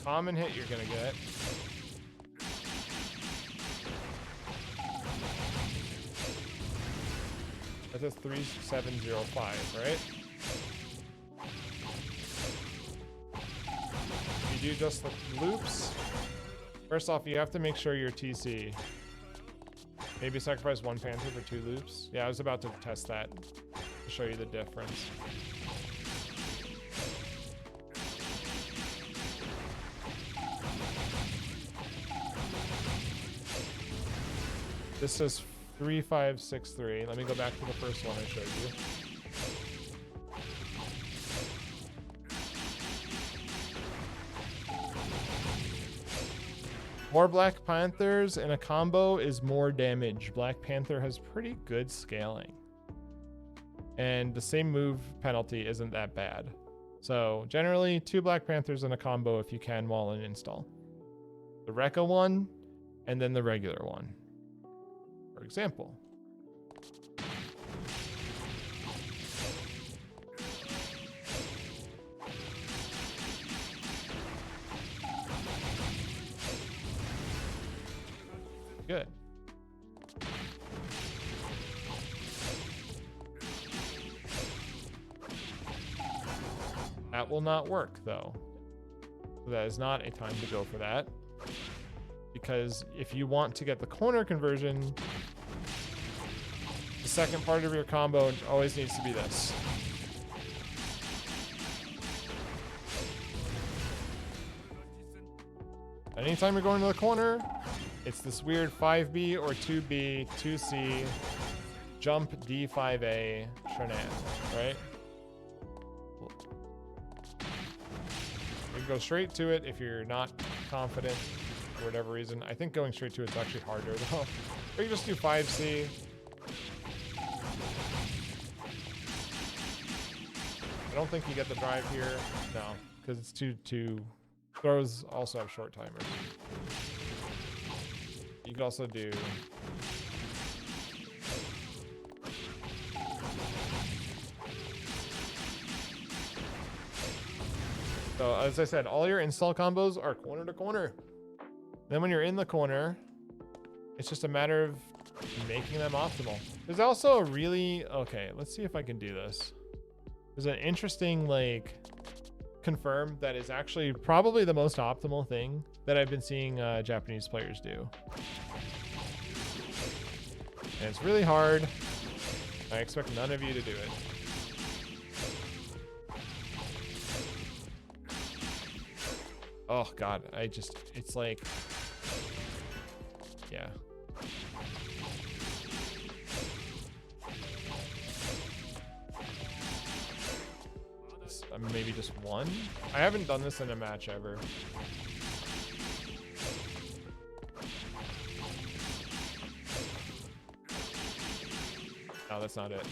common hit you're going to get. That's a 3705, right? You do just the loops. First off, you have to make sure your TC. Maybe sacrifice 1 Panther for 2 loops. Yeah, I was about to test that to show you the difference. This says 3, 5, 6, 3. Let me go back to the first one I showed you. More Black Panthers in a combo is more damage. Black Panther has pretty good scaling. And the same move penalty isn't that bad. So generally 2 Black Panthers in a combo if you can while in install. The Rekka one and then the regular one. For example. Good. That will not work though. That is not a time to go for that. Because if you want to get the corner conversion, the second part of your combo always needs to be this. Anytime you're going to the corner, it's this weird 5B or 2B, 2C, jump D5A shenanigans, right? You can go straight to it if you're not confident for whatever reason. I think going straight to it's actually harder though. Or you just do 5C. I don't think you get the drive here. No, because it's too. Throws also have short timers. You could also do so as I said, all your install combos are corner to corner. Then when you're in the corner, it's just a matter of making them optimal. There's also a really okay, let's see if I can do this. There's an interesting like confirm that is actually probably the most optimal thing that I've been seeing Japanese players do. And it's really hard. I expect none of you to do it. Oh God, it's like, yeah. Maybe just one. I haven't done this in a match ever. No, that's not it.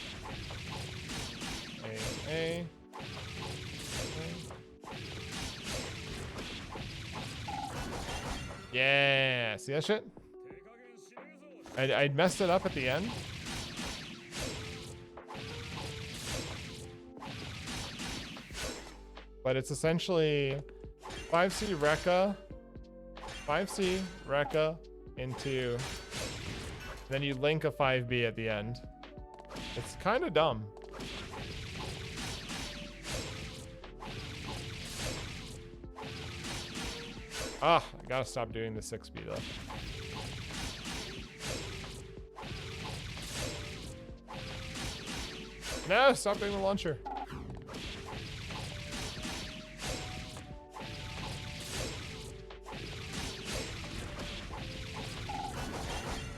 A. Yeah, see that shit? I messed it up at the end. But it's essentially 5C Rekka, 5C Rekka into, then you link a 5B at the end. It's kind of dumb. Ah, I gotta stop doing the 6B though. No, stop doing the launcher.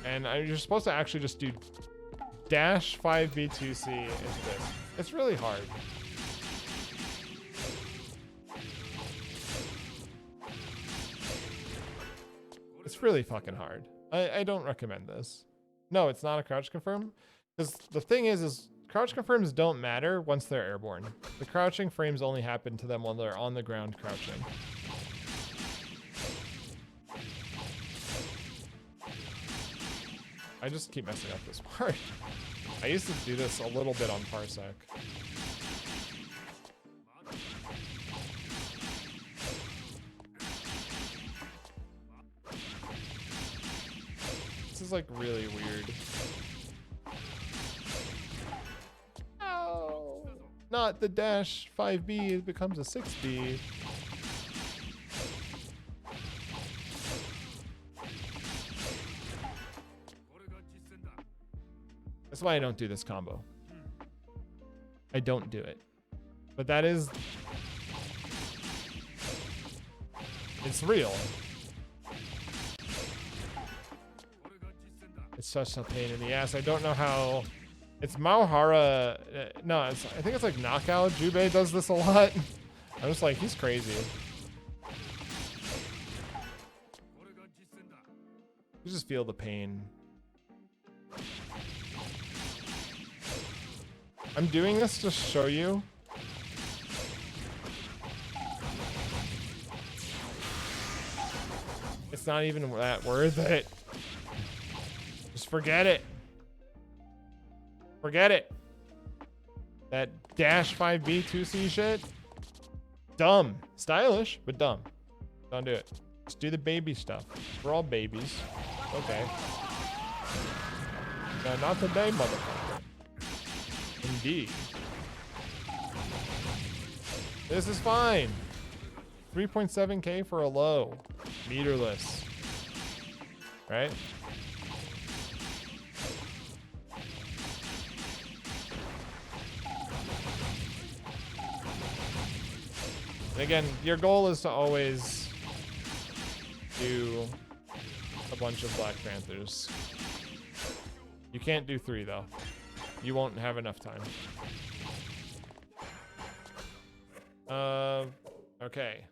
And you're supposed to actually just do dash 5B2C into this. It's really hard. It's really fucking hard. I don't recommend this. No, it's not a crouch confirm. Because the thing is crouch confirms don't matter once they're airborne. The crouching frames only happen to them when they're on the ground crouching. I just keep messing up this part. I used to do this a little bit on Parsec. This is like really weird. Oh, not the dash 5B, it becomes a 6B. That's why I don't do this combo. I don't do it. But that is... It's real. It's such a pain in the ass. I don't know how. It's Maohara. No, I think it's like Knockout. Jubei does this a lot. I'm just like, he's crazy. You just feel the pain. I'm doing this to show you. It's not even that worth it. Just forget it. Forget it. That dash 5B 2C shit. Dumb. Stylish, but dumb. Don't do it. Just do the baby stuff. We're all babies. Okay. No, not today, motherfucker. Indeed. This is fine. 3.7k for a low. Meterless. Right? And again, your goal is to always do a bunch of Black Panthers. You can't do 3 though. You won't have enough time. Okay.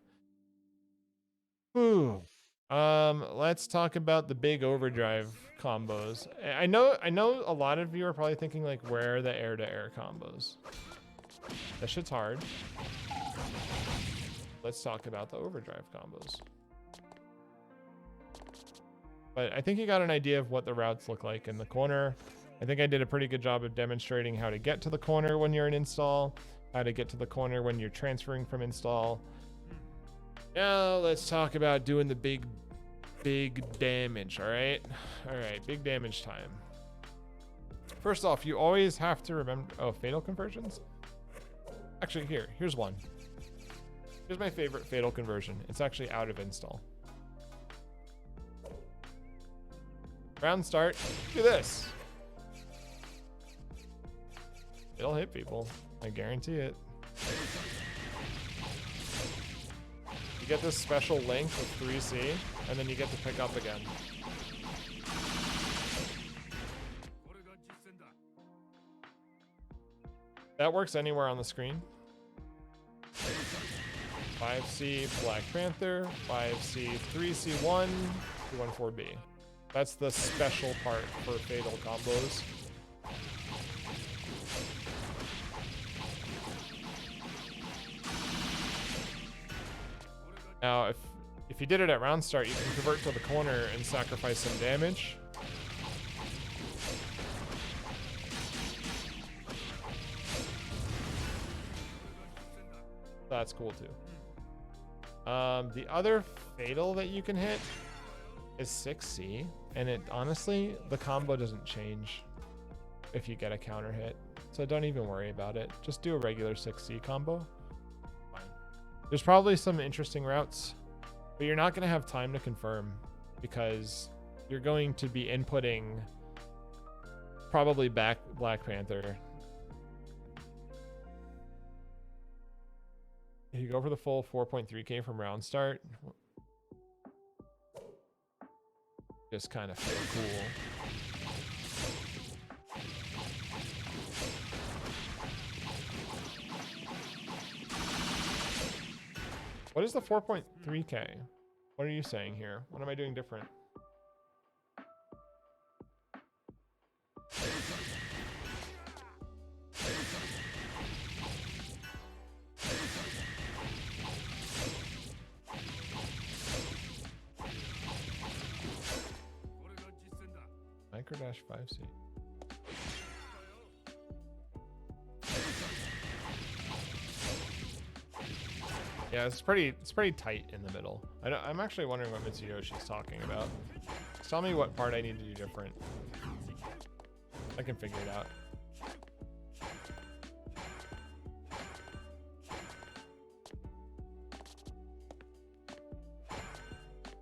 Whew. Let's talk about the big overdrive combos. I know a lot of you are probably thinking like, where are the air-to-air combos? That shit's hard. Let's talk about the overdrive combos. But I think you got an idea of what the routes look like in the corner. I think I did a pretty good job of demonstrating how to get to the corner when you're in install, how to get to the corner when you're transferring from install. Now let's talk about doing the big damage, all right? All right, big damage time. First off, you always have to remember, oh, fatal conversions? Actually, here's one. Here's my favorite fatal conversion. It's actually out of install. Round start, do this. It'll hit people, I guarantee it. You get this special link with 3C, and then you get to pick up again. That works anywhere on the screen. 5C Black Panther, 5C 3C1, 214B. That's the special part for fatal combos. Now, if you did it at round start, you can convert to the corner and sacrifice some damage. That's cool too. The other fatal that you can hit is 6C, and it honestly, the combo doesn't change if you get a counter hit. So don't even worry about it. Just do a regular 6C combo. Fine. There's probably some interesting routes, but you're not going to have time to confirm because you're going to be inputting probably back Black Panther. You go for the full 4.3k from round start. Just kind of feel cool. What is the 4.3k? What are you saying here? What am I doing different? Microdash 5C. Yeah, it's pretty tight in the middle. I'm actually wondering what Mitsuyoshi's talking about. Just tell me what part I need to do different. I can figure it out.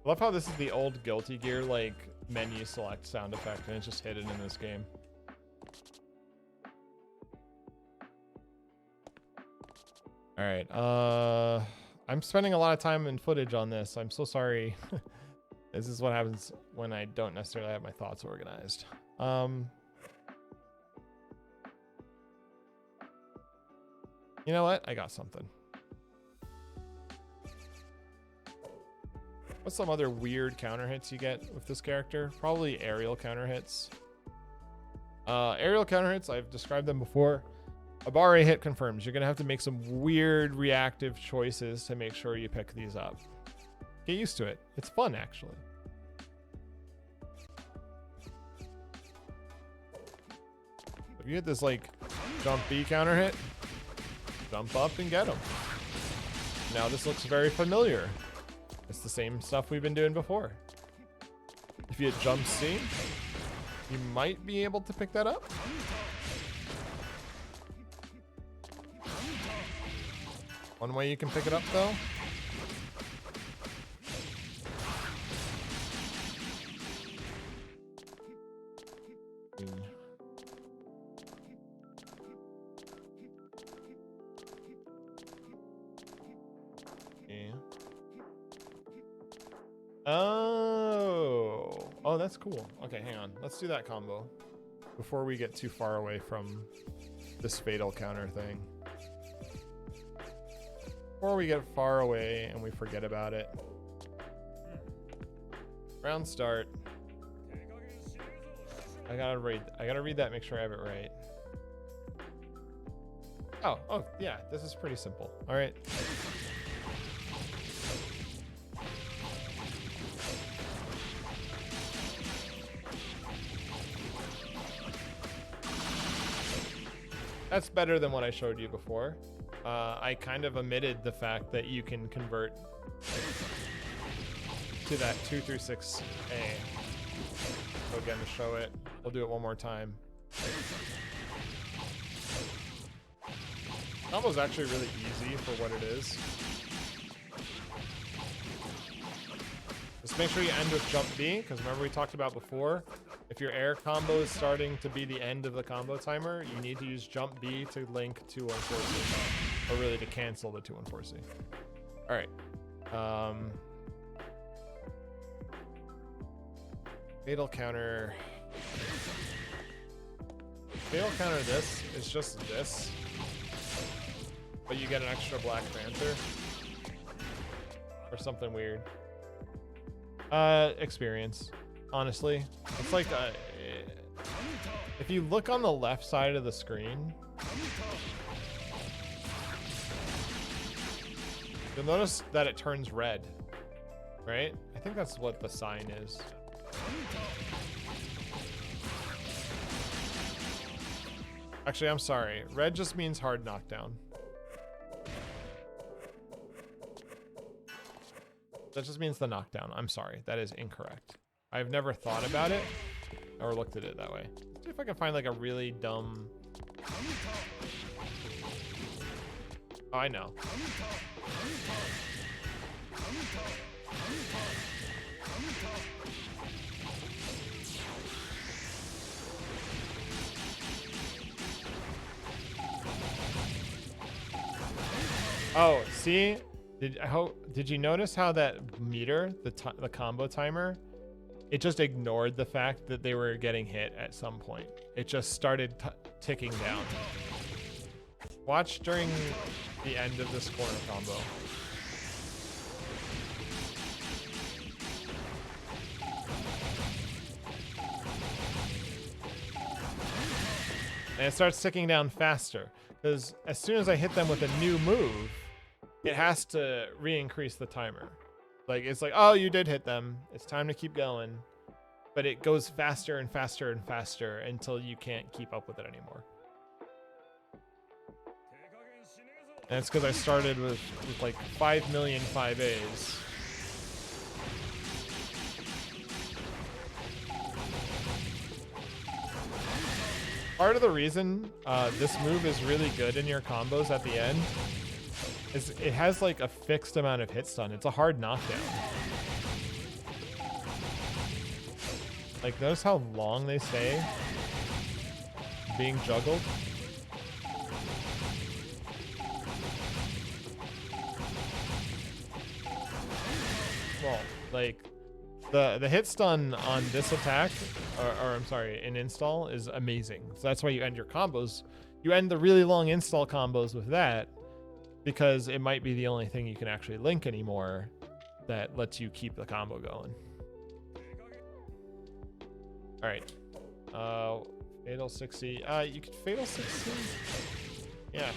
I love how this is the old Guilty Gear like menu select sound effect, and it's just hidden in this game. All right, I'm spending a lot of time and footage on this. I'm so sorry. This is what happens when I don't necessarily have my thoughts organized. You know what? I got something. What's some other weird counter hits you get with this character? Probably aerial counter hits. Aerial counter hits, I've described them before. A bar A hit confirms. You're going to have to make some weird reactive choices to make sure you pick these up. Get used to it. It's fun, actually. If you get this, like, jump B counter hit, jump up and get them. Now this looks very familiar. It's the same stuff we've been doing before. If you hit jump C, you might be able to pick that up. One way you can pick it up, though. Oh, that's cool. Okay, hang on. Let's do that combo before we get too far away from this fatal counter thing. Before we get far away and we forget about it. Round start. I gotta read that, make sure I have it right. Oh, yeah, this is pretty simple. All right. That's better than what I showed you before. I kind of omitted the fact that you can convert to that 2 through 6A. So again, to show it, we'll do it one more time. Combo's actually really easy for what it is. Just make sure you end with jump B, because remember we talked about before, if your air combo is starting to be the end of the combo timer, you need to use jump B to link 214C, or really to cancel the 214C. All right. Fatal counter. Fatal counter this is just this, but you get an extra Black Panther or something weird. Experience. Honestly, it's like if you look on the left side of the screen, you'll notice that it turns red, right? I think that's what the sign is. Actually, I'm sorry. Red just means hard knockdown. That just means the knockdown. I'm sorry. That is incorrect. I've never thought about it or looked at it that way. Let's see if I can find like a really dumb... Oh, I know. Oh, see? Did you notice how that meter, the combo timer, it just ignored the fact that they were getting hit at some point. It just started ticking down. Watch during the end of this corner combo. And it starts ticking down faster, because as soon as I hit them with a new move, it has to re-increase the timer. Like, it's like, oh, you did hit them. It's time to keep going. But it goes faster and faster and faster until you can't keep up with it anymore. And it's because I started with like 5 million 5As. Part of the reason this move is really good in your combos at the end is it has like a fixed amount of hit stun. It's a hard knockdown. Like, notice how long they stay being juggled. Well, like, The hit stun on this attack, or I'm sorry, in install is amazing. So that's why you end your combos. You end the really long install combos with that because it might be the only thing you can actually link anymore that lets you keep the combo going. All right. Fatal 6C. You can Fatal 6C? Yeah.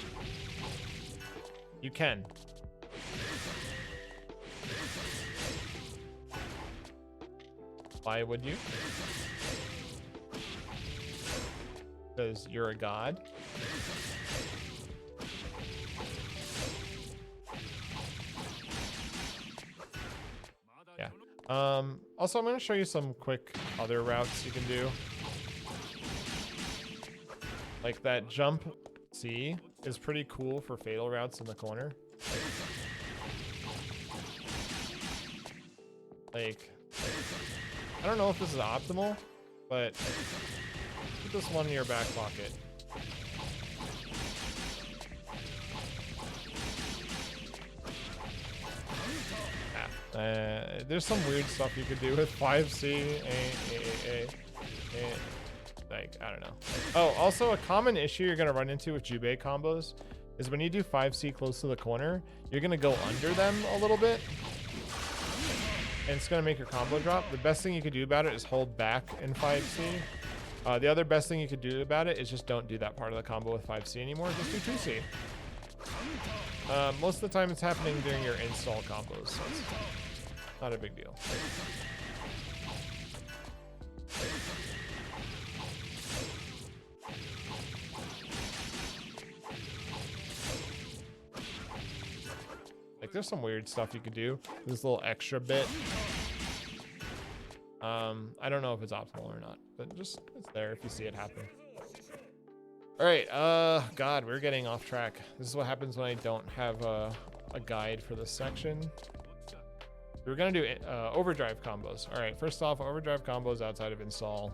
You can. Why would you? Because you're a god. Yeah. Also, I'm going to show you some quick other routes you can do. Like that jump C is pretty cool for fatal routes in the corner. Like, I don't know if this is optimal, but put this one in your back pocket. There's some weird stuff you could do with 5C. Like, I don't know. Oh, also a common issue you're gonna run into with Jubei combos is when you do 5C close to the corner, you're gonna go under them a little bit. And it's gonna make your combo drop. The best thing you could do about it is hold back in 5C. The other best thing you could do about it is just don't do that part of the combo with 5C anymore. Just do 2C. Most of the time it's happening during your install combos, so it's not a big deal. Like, there's some weird stuff you could do. This little extra bit. I don't know if it's optimal or not, but just it's there if you see it happen. All right, God, we're getting off track. This is what happens when I don't have a guide for this section. We're gonna do overdrive combos. All right, first off, overdrive combos outside of install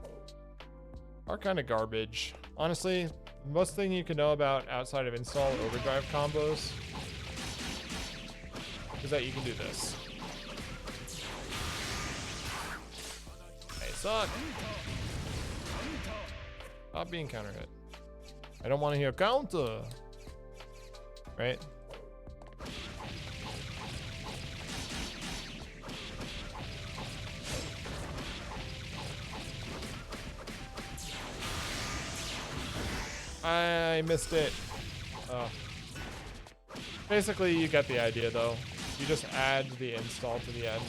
are kind of garbage. Honestly, most thing you can know about outside of install overdrive combos is that you can do this. They suck. Stop being counter hit. I don't want to hear counter. Right? I missed it. Basically, you get the idea, though. You just add the install to the end.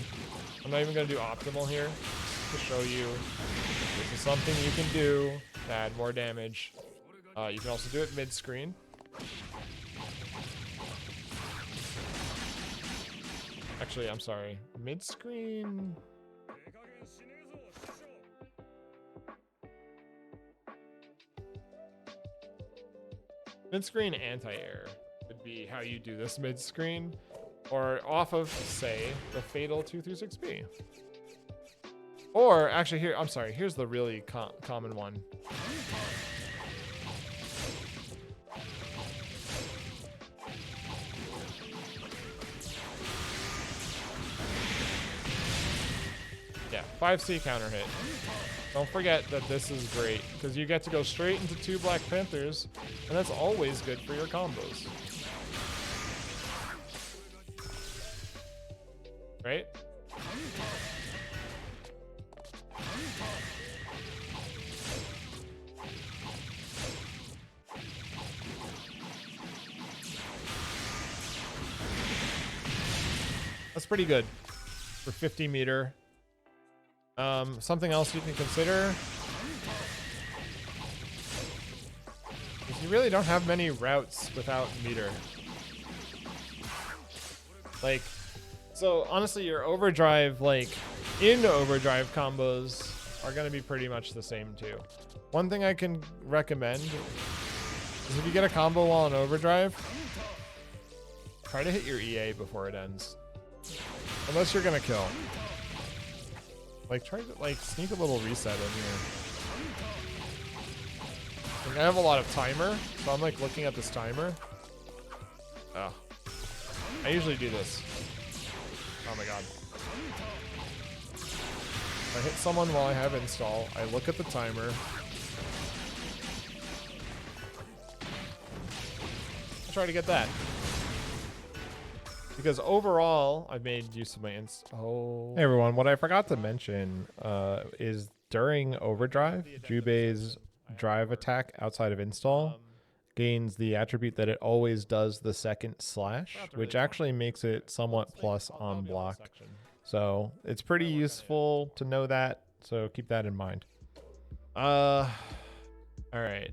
I'm not even going to do optimal here to show you this is something you can do to add more damage. You can also do it mid-screen. Actually, I'm sorry. Mid-screen... Mid-screen anti-air would be how you do this mid-screen, or off of, say, the fatal 2-6B. Or, actually, here, I'm sorry, here's the really common one. Yeah, 5C counter hit. Don't forget that this is great, because you get to go straight into 2 Black Panthers, and that's always good for your combos. Right? That's pretty good for 50 meter. Something else you can consider is you really don't have many routes without meter. Like, so honestly, your overdrive, like in overdrive combos are going to be pretty much the same too. One thing I can recommend is if you get a combo while in overdrive, try to hit your EA before it ends. Unless you're going to kill. Like, try to, like, sneak a little reset in here. Like, I have a lot of timer, so I'm, like, looking at this timer. Oh. I usually do this. Oh, my God. I hit someone while I have install. I look at the timer. I'll try to get that. Because overall, I've made use of my install. Hey everyone, what I forgot to mention is during Overdrive, Jubei's drive attack outside of install gains the attribute that it always does the second slash, which actually makes it somewhat plus on block. So it's pretty useful to know that, so keep that in mind. All right.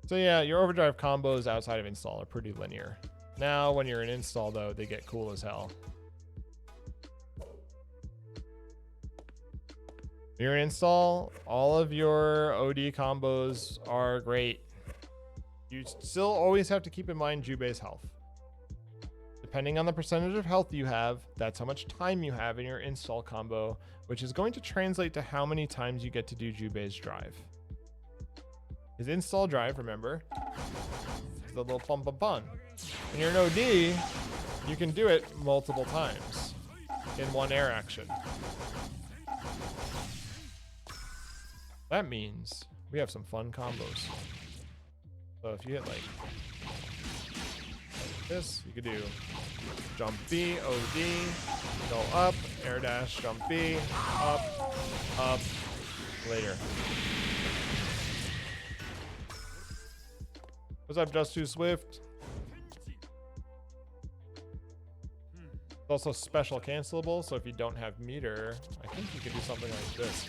So yeah, your Overdrive combos outside of install are pretty linear. Now, when you're in install, though, they get cool as hell. When you're in install, all of your OD combos are great. You still always have to keep in mind Jubei's health. Depending on the percentage of health you have, that's how much time you have in your install combo, which is going to translate to how many times you get to do Jubei's drive. His install drive, remember, is the little pum pum pum. When you're an OD, you can do it multiple times in one air action. That means we have some fun combos. So if you hit like this, you could do jump B, OD, go up, air dash, jump B, up, later. What's up, Just Too Swift? It's also special cancelable, so if you don't have meter, I think you could do something like this.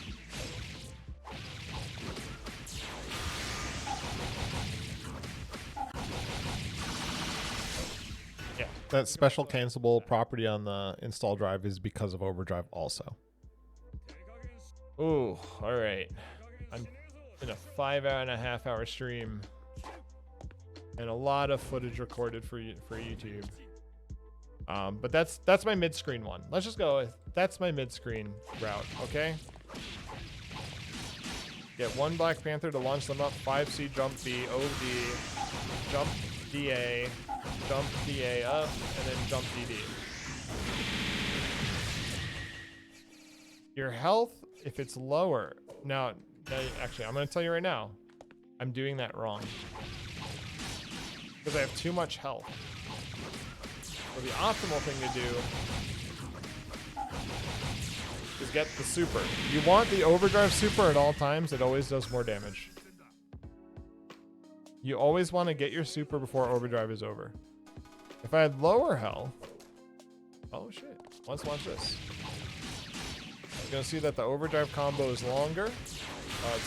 Yeah, that special cancelable property on the install drive is because of Overdrive also. Ooh, all right. I'm in a 5.5 hour stream and a lot of footage recorded for YouTube. But that's my mid-screen one. Let's just go with, that's my mid-screen route, okay? Get one Black Panther to launch them up, 5C, jump B, OD, jump DA, jump DA up, and then jump DD. Your health, if it's lower, now actually, I'm gonna tell you right now, I'm doing that wrong. Because I have too much health. So the optimal thing to do is get the super. You want the Overdrive super at all times. It always does more damage. You always want to get your super before Overdrive is over. If I had lower health, oh shit, let's watch this. You're gonna see that the Overdrive combo is longer.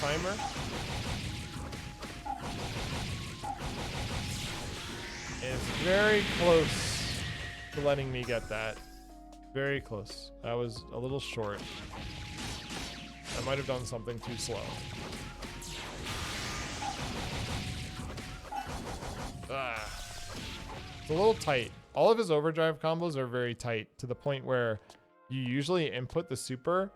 Timer. And it's very close to letting me get that. Very close. That was a little short. I might have done something too slow. It's a little tight. All of his Overdrive combos are very tight to the point where you usually input the super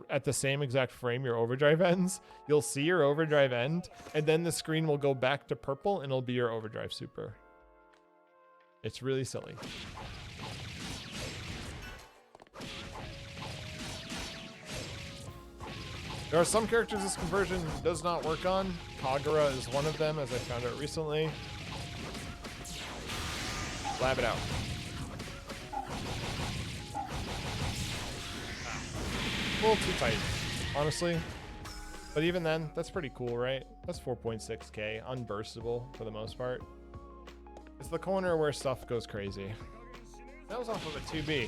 at the same exact frame your Overdrive ends. You'll see your Overdrive end, and then the screen will go back to purple and it'll be your Overdrive super. It's really silly. There are some characters this conversion does not work on. Kagura is one of them, as I found out recently. Lab it out. A little too tight, honestly. But even then, that's pretty cool, right? That's 4.6k, unburstable for the most part. It's the corner where stuff goes crazy. That was off of a 2B.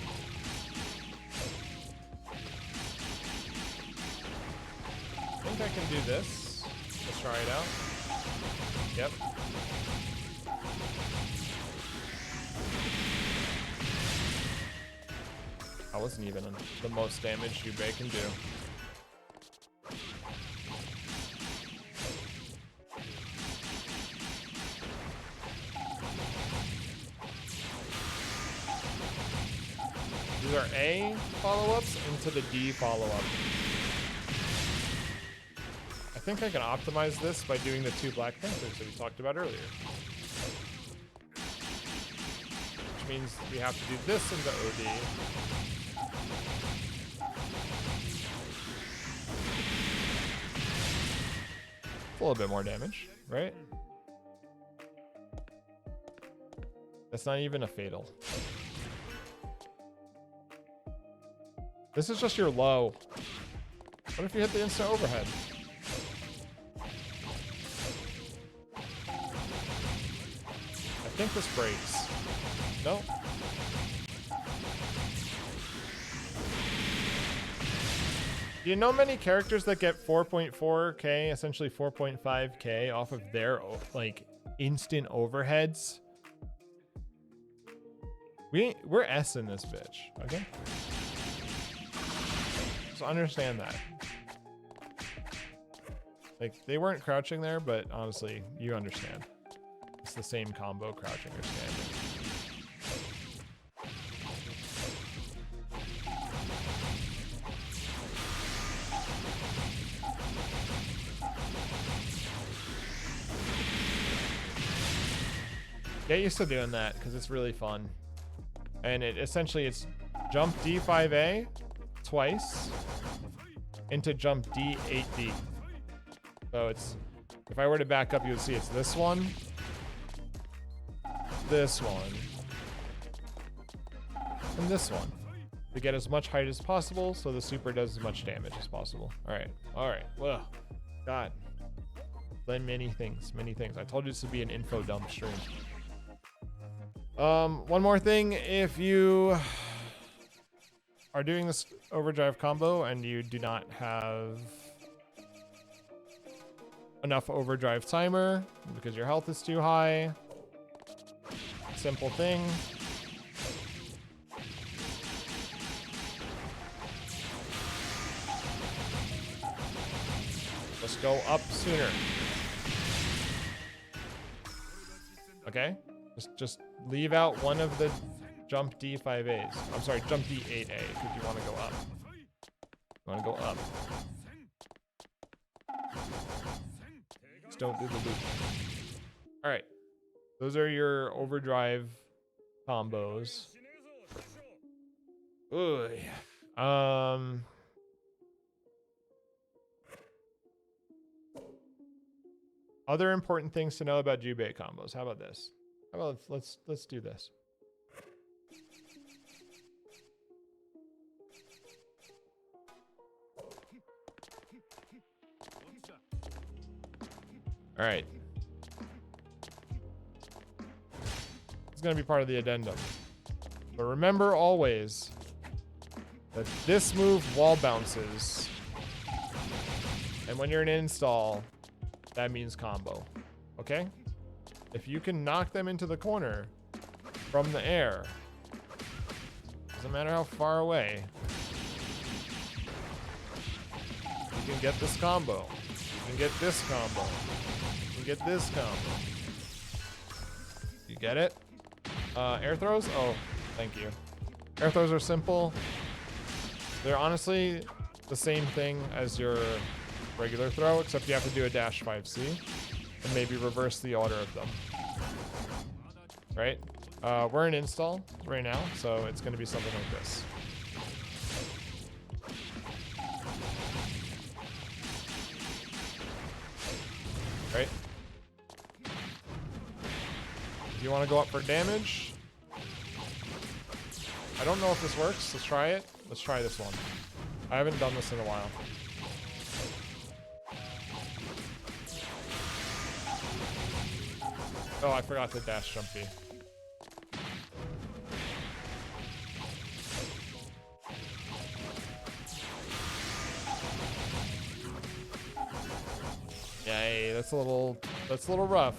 I think I can do this. Let's try it out. Yep. That wasn't even the most damage Jubei can do. These are A follow-ups into the D follow-up. I think I can optimize this by doing the 2 Black Panthers that we talked about earlier. Which means we have to do this into OD. a little bit more damage, right? That's not even a fatal. This is just your low. What if you hit the instant overhead? I think this breaks. No. Do you know many characters that get 4.4k, essentially 4.5k off of their like instant overheads? We're S in this bitch, okay? So understand that. Like, they weren't crouching there, but honestly, you understand. It's the same combo, crouching or standing. Get used to doing that, because it's really fun. And it essentially, it's jump D5A twice into jump D8D. So it's, if I were to back up, you would see it's this one, and this one. To get as much height as possible, so the super does as much damage as possible. All right. Well, God. Then many things. I told you this would be an info dump stream. One more thing, if you are doing this overdrive combo and you do not have enough overdrive timer because your health is too high, simple thing. Just go up sooner. Okay? Just leave out one of the jump D5As. I'm sorry, jump D8A, because you want to go up. You want to go up. Just don't do the loop. All right. Those are your overdrive combos. Ooh, yeah. Other important things to know about Jubei combos. How about this? How about let's do this. All right. It's going to be part of the addendum. But remember always that this move wall bounces. And when you're in install, that means combo. Okay? If you can knock them into the corner from the air, doesn't matter how far away, you can get this combo. You can get this combo. You can get this combo. You get it? Air throws? Oh, thank you. Air throws are simple. They're honestly the same thing as your regular throw, except you have to do a dash 5C and maybe reverse the order of them. Right? We're in install right now, so it's going to be something like this. Right? If you want to go up for damage, I don't know if this works. Let's try it. Let's try this one. I haven't done this in a while. Oh, I forgot to dash jump B. Yay, that's a little rough.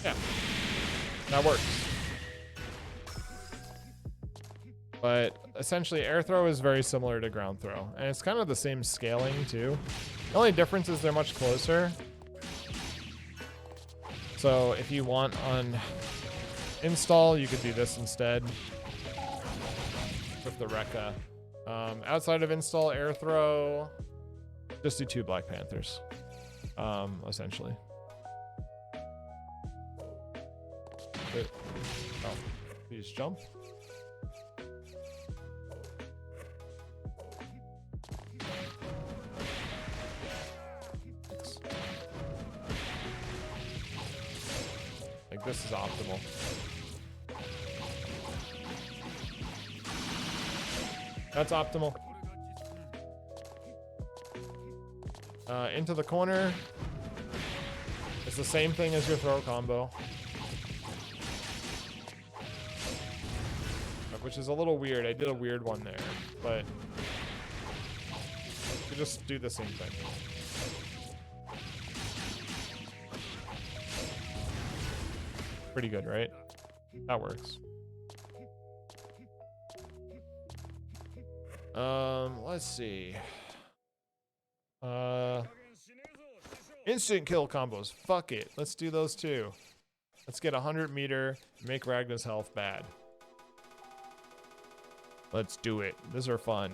Yeah, that works. But essentially, air throw is very similar to ground throw, and it's kind of the same scaling too. The only difference is they're much closer. So if you want on install, you could do this instead with the Rekka. Outside of install, air throw, just do 2 Black Panthers, essentially. Oh, please jump. this is optimal. That's optimal. Into the corner. It's the same thing as your throw combo. Which is a little weird. I did a weird one there, but you just do the same thing. Pretty good, right? That works. Let's see. Instant kill combos. Fuck it. Let's do those too. Let's get 100 meter, make Ragna's health bad. Let's do it. These are fun.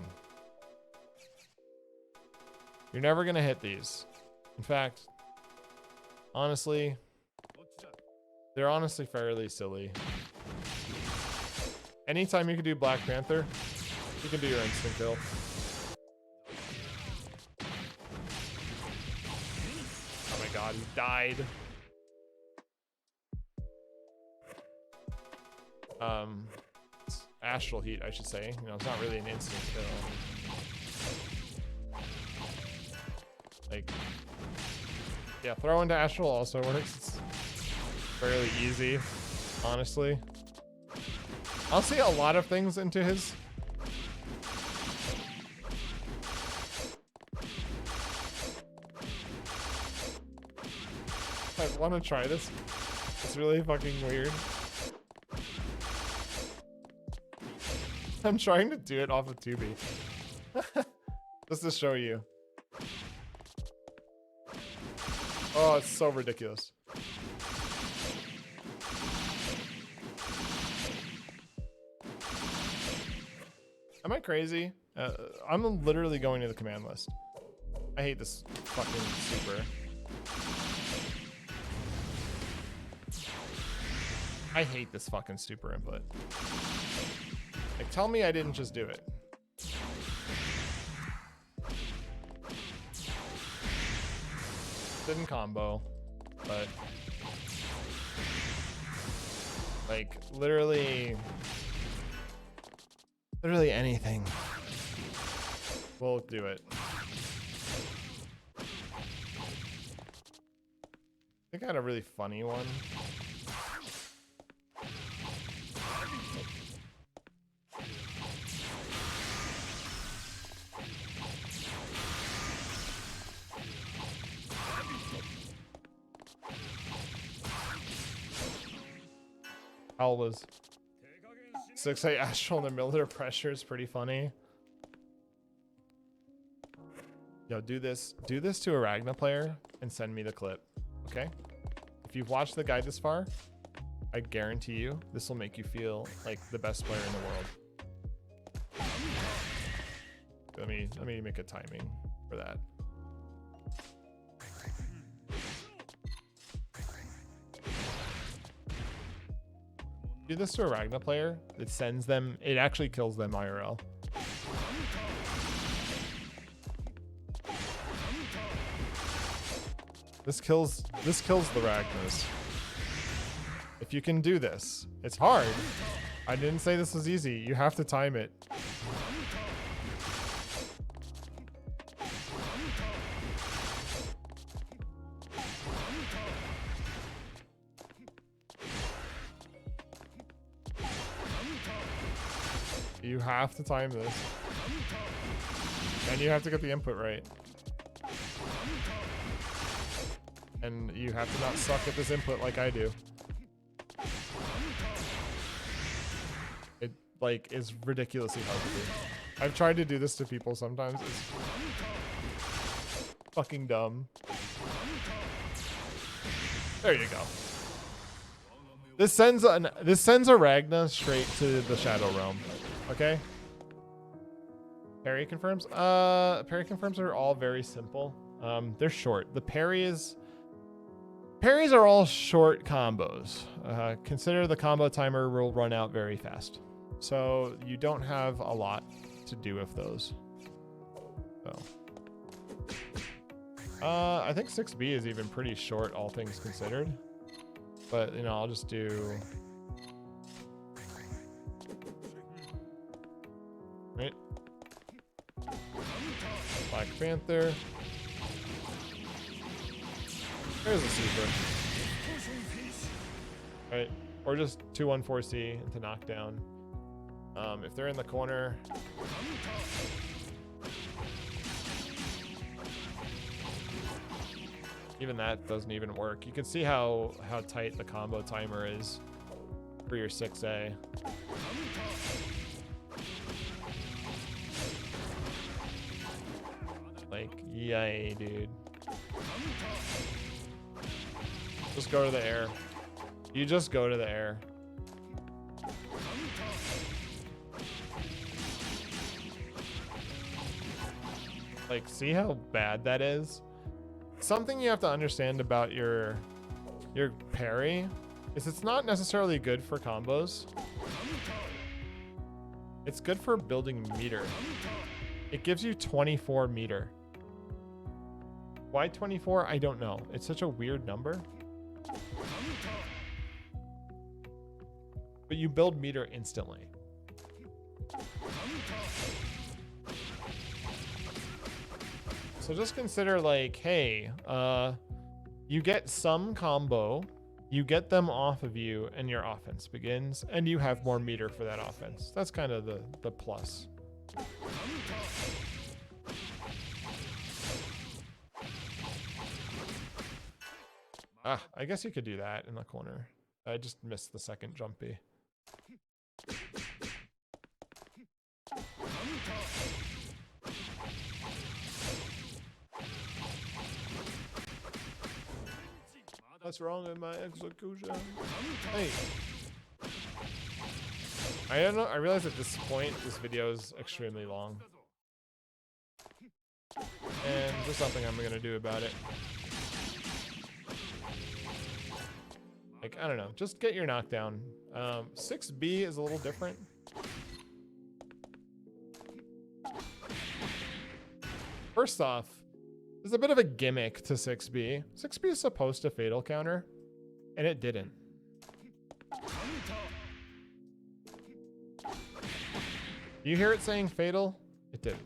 You're never gonna hit these. In fact, honestly, they're honestly fairly silly. Anytime you can do Black Panther, you can do your instant kill. Oh my god, he died. It's Astral Heat, I should say. You know, it's not really an instant kill. Like, yeah, throw into Astral also works. It's fairly easy, honestly. I'll see a lot of things into his. I want to try this. It's really fucking weird. I'm trying to do it off of 2B. Just to show you. Oh, it's so ridiculous. Am I crazy? I'm literally going to the command list. I hate this fucking super. I hate this fucking super input. Like, tell me I didn't just do it. Didn't combo, but like literally anything will do it. I think I had a really funny one. Was 6-8 Astral in the middle of their pressure is pretty funny. Yo, do this to a Ragna player and send me the clip, okay? If you've watched the guide this far, I guarantee you this will make you feel like the best player in the world. Let me make a timing for that. Do this to a Ragna player, it sends them, it actually kills them IRL. This kills the Ragnas. If you can do this, it's hard. I didn't say this was easy. You have to time it. You have to time this. And you have to get the input right. And you have to not suck at this input like I do. It, like, is ridiculously hard to do. I've tried to do this to people sometimes. It's fucking dumb. There you go. This sends a Ragna straight to the Shadow Realm. Okay. Parry confirms. Parry confirms are all very simple. They're short. The parries are all short combos. Consider the combo timer will run out very fast, so you don't have a lot to do with those. So, I think 6B is even pretty short, all things considered. But, you know, I'll just do... Right? Black Panther. There's a super. Right? Or just 2-1-4C into knockdown. If they're in the corner... Even that doesn't even work. You can see how tight the combo timer is for your 6A. Like, yay, dude. Just go to the air. You just go to the air. Like, see how bad that is? Something you have to understand about your parry is it's not necessarily good for combos. It's good for building meter. It gives you 24 meter. Why 24? I don't know. It's such a weird number. But you build meter instantly. So just consider like, hey, you get some combo, you get them off of you, and your offense begins, and you have more meter for that offense. That's kind of the plus. Ah, I guess you could do that in the corner. I just missed the second jumpy. What's wrong with my execution? Hey. I don't know. I realize at this point, this video is extremely long. And there's nothing I'm going to do about it. Like, I don't know. Just get your knockdown. 6B is a little different. First off, there's a bit of a gimmick to 6B. 6B is supposed to fatal counter, and it didn't. You hear it saying fatal? It didn't.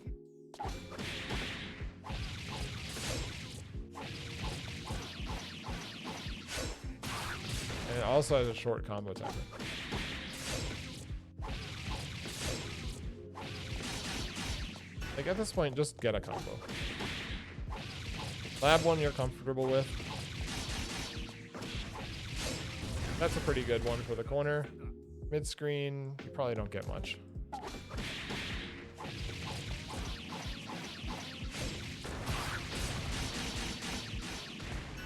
And it also has a short combo timer. Like at this point, just get a combo. Lab one you're comfortable with. That's a pretty good one for the corner. Mid-screen, you probably don't get much.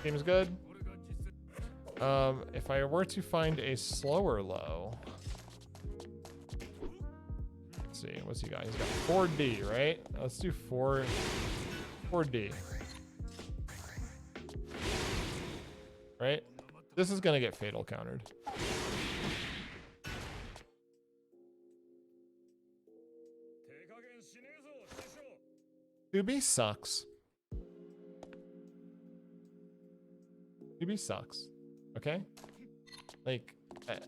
Seems good. If I were to find a slower low, let's see, what's he got? He's got 4D, right? Let's do 4D. Right? This is gonna get fatal countered. 2B sucks. 2B sucks. Okay? Like,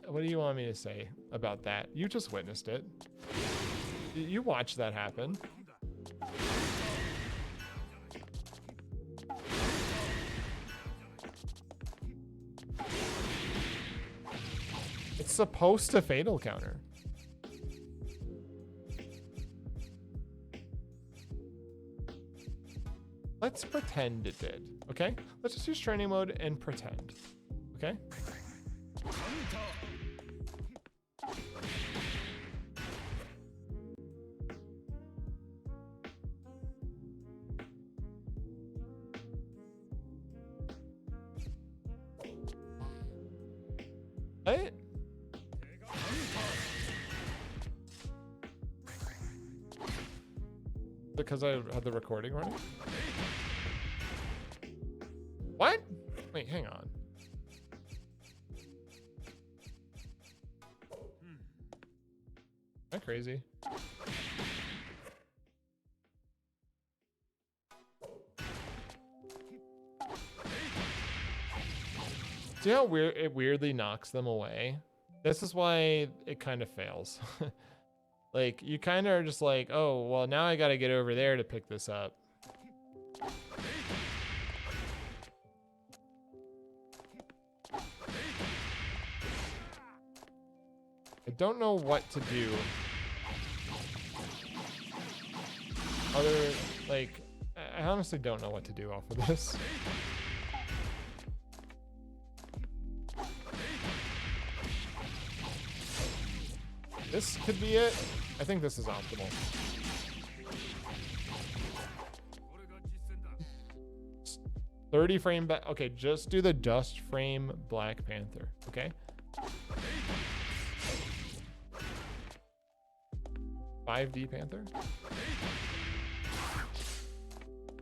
what do you want me to say about that? You just witnessed it. You watched that happen. It's supposed to fatal counter. Let's pretend it did, okay? Let's just use training mode and pretend, okay? What? Because I had the recording running? What? Wait, hang on. Am I crazy? See See how weird it weirdly knocks them away? This is why it kind of fails. Like, you kind of are just like, oh, well, now I got to get over there to pick this up. I don't know what to do. Like, I honestly don't know what to do off of this. This could be it. I think this is optimal. Just 30 frame back. Okay, just do the dust frame Black Panther. Okay. 5D Panther?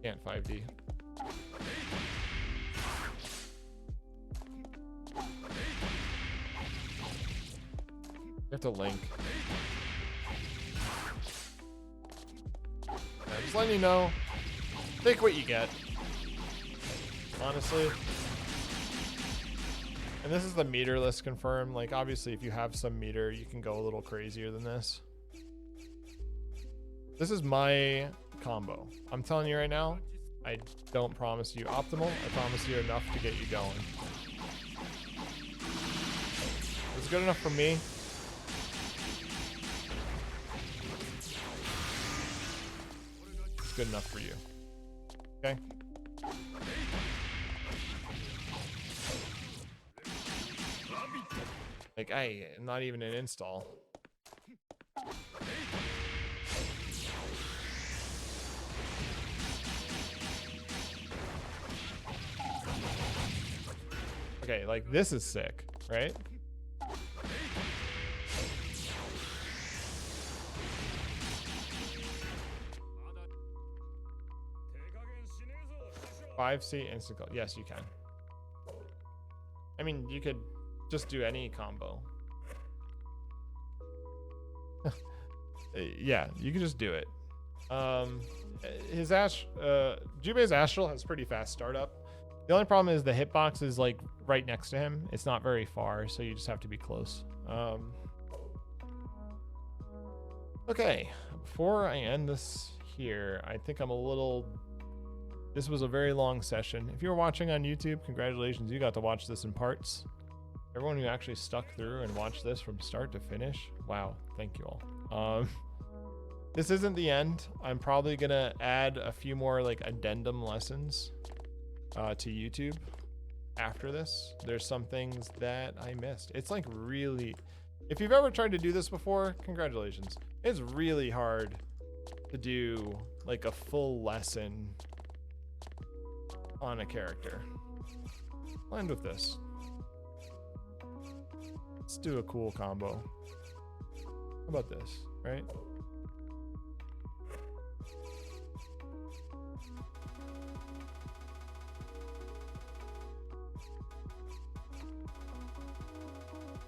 Can't 5D. You have to link. Yeah, just letting you know. Take what you get. Honestly. And this is the meterless confirmed. Like, obviously, if you have some meter, you can go a little crazier than this. This is my combo. I'm telling you right now, I don't promise you optimal. I promise you enough to get you going. It's good enough for me. It's good enough for you. Okay? Like, not even an install. Okay, like, this is sick, right? Five C instant call. Yes, you can. I mean, you could just do any combo. Yeah, you can just do it. Jubei's Astral has pretty fast startup. The only problem is the hitbox is like right next to him. It's not very far, so you just have to be close. Okay, before I end this here, I think this was a very long session. If you're watching on YouTube, congratulations, you got to watch this in parts. Everyone who actually stuck through and watched this from start to finish, wow, thank you all. This isn't the end. I'm probably gonna add a few more like addendum lessons to YouTube after this. There's some things that I missed. It's like really, if you've ever tried to do this before, congratulations. It's really hard to do like a full lesson on a character. I'll end with this. Let's do a cool combo. How about this, right?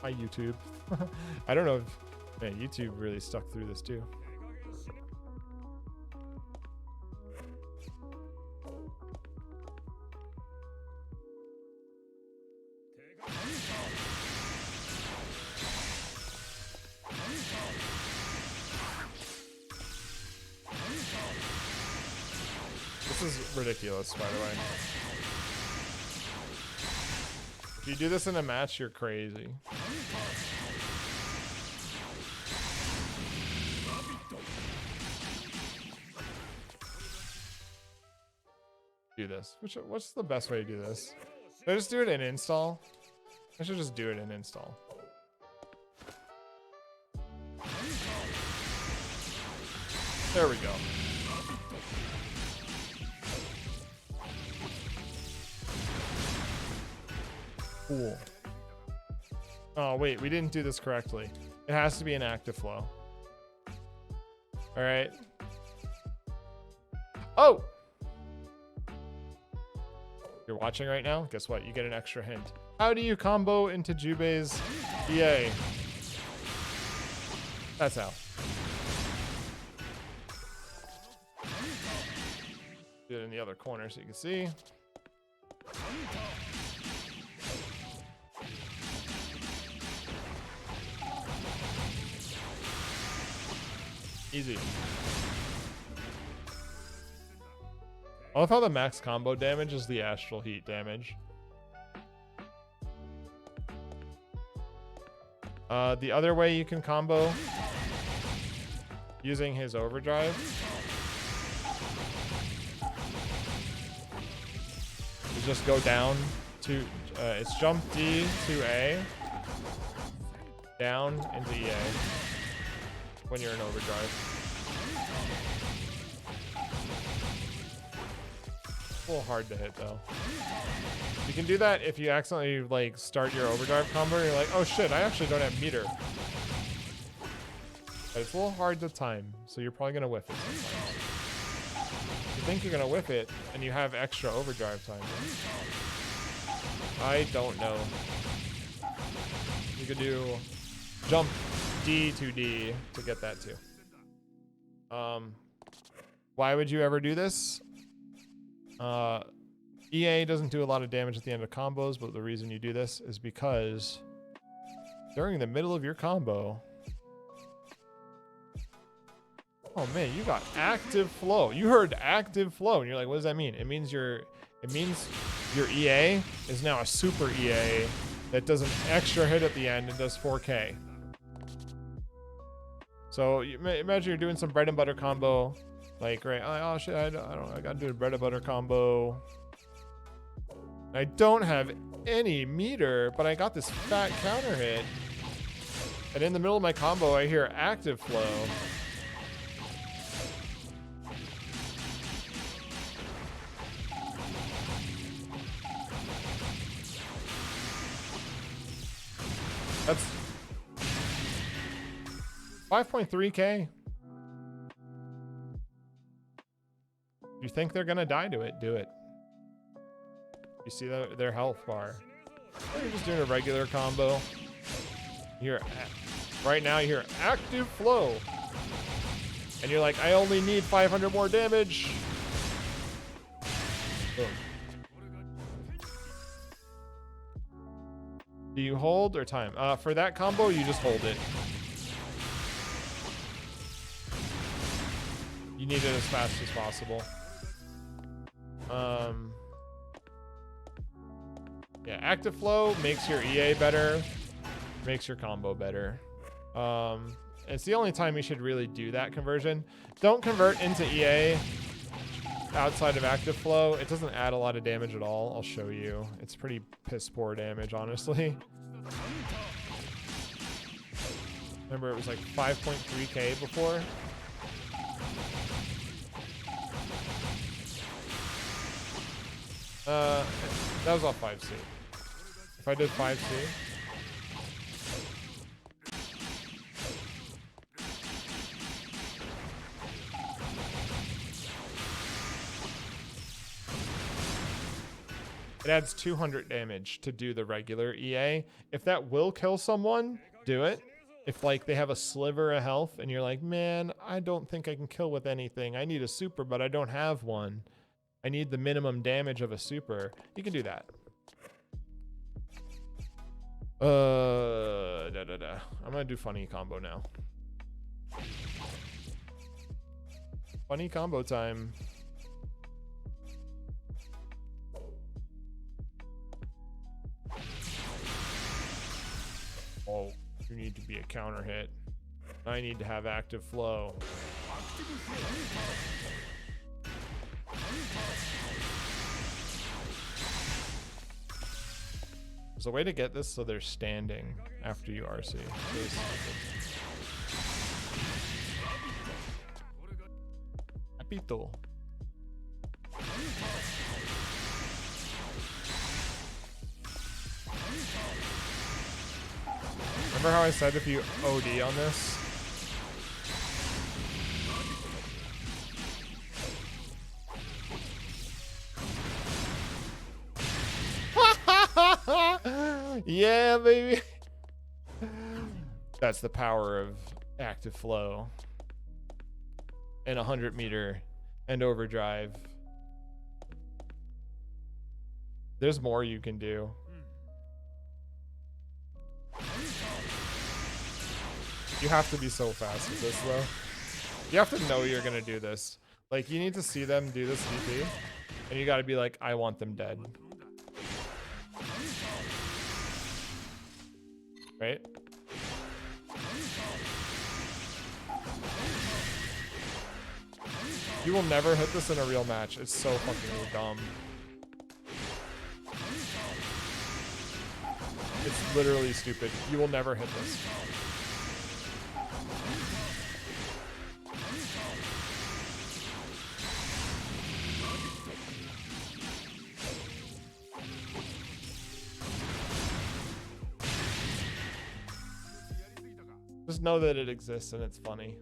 Hi, YouTube. I don't know if YouTube really stuck through this too. This is ridiculous, by the way. If you do this in a match, you're crazy. Do this. What's the best way to do this? Should I just do it in install? I should just do it in install. There we go. Cool. Oh, wait, we didn't do this correctly. It has to be an active flow. All right. Oh! You're watching right now? Guess what? You get an extra hint. How do you combo into Jubei's EA? That's how. Do it in the other corner so you can see. Easy. I love how the max combo damage is the Astral Heat damage. The other way you can combo using his Overdrive is just go down to, it's jump D to A, down into EA when you're in Overdrive. It's a little hard to hit though. You can do that if you accidentally like start your Overdrive combo and you're like, oh shit, I actually don't have meter. But it's a little hard to time, so you're probably gonna whiff it sometimes. You think you're gonna whiff it and you have extra Overdrive time. I don't know. You could do jump D to D to get that too. Why would you ever do this? EA doesn't do a lot of damage at the end of combos, but the reason you do this is because during the middle of your combo, oh man, you got active flow. You heard active flow, and you're like, what does that mean? It means your EA is now a super EA that does an extra hit at the end and does 4K. So you imagine you're doing some bread and butter combo, like right? Oh shit, I gotta do a bread and butter combo. I don't have any meter, but I got this fat counter hit. And in the middle of my combo, I hear active flow. That's 5.3K. You think they're gonna die to it? Do it. You see their health bar. Or you're just doing a regular combo. Right now you hear active flow. And you're like, I only need 500 more damage. Boom. Do you hold or time? For that combo, you just hold it. You need it as fast as possible. Yeah, active flow makes your EA better, makes your combo better. It's the only time you should really do that conversion. Don't convert into EA outside of active flow. It doesn't add a lot of damage at all. I'll show you. It's pretty piss poor damage, honestly. Remember, it was like 5.3K before. That was off 5C. If I did 5C. It adds 200 damage to do the regular EA. If that will kill someone, do it. If like they have a sliver of health and you're like, man, I don't think I can kill with anything. I need a super, but I don't have one. I need the minimum damage of a super. You can do that. I'm gonna do funny combo now. Funny combo time. Oh, you need to be a counter hit. I need to have active flow. There's a way to get this so they're standing after you RC. Apito. Remember how I said if you OD on this? Yeah, baby. That's the power of active flow and 100 meter and overdrive. There's more you can do. You have to be so fast with this though. You have to know you're gonna do this. Like, you need to see them do this DP, and you gotta be like, I want them dead. Right? You will never hit this in a real match. It's so fucking dumb. It's literally stupid. You will never hit this. Just know that it exists and it's funny.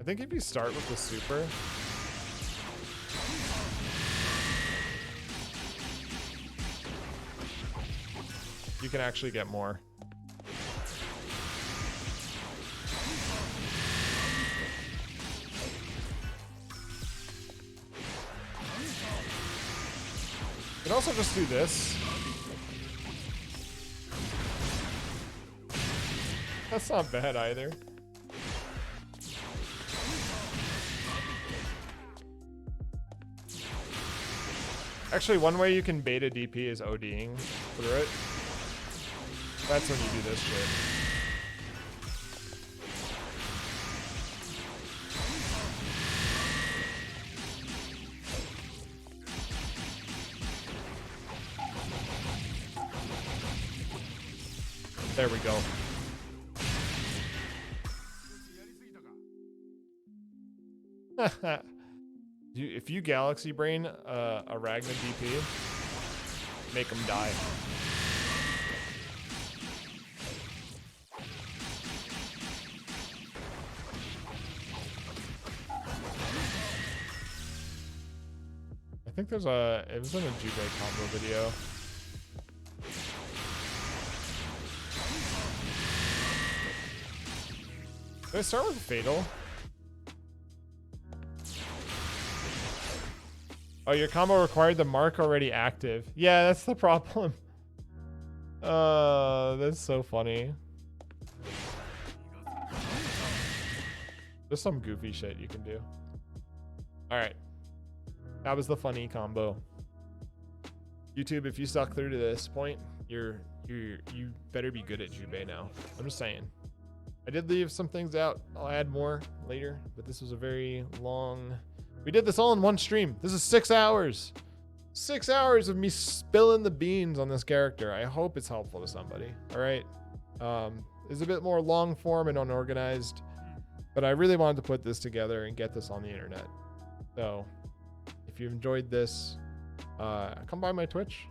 I think if you start with the super, you can actually get more. You can also just do this. That's not bad either. Actually, one way you can bait a DP is ODing through it. That's when you do this shit. There we go. If you Galaxy Brain a Ragnar DP, make him die. I think it was in a Jubei combo video. Did I start with Fatal? Oh, your combo required the mark already active. Yeah, that's the problem. That's so funny. There's some goofy shit you can do. All right. That was the funny combo. YouTube, if you stuck through to this point, you better be good at Jubei now. I'm just saying. I did leave some things out. I'll add more later, but this was a very long... We did this all in one stream. This is 6 hours. 6 hours of me spilling the beans on this character. I hope it's helpful to somebody. All right. It's a bit more long form and unorganized, but I really wanted to put this together and get this on the internet. So if you've enjoyed this, come by my Twitch.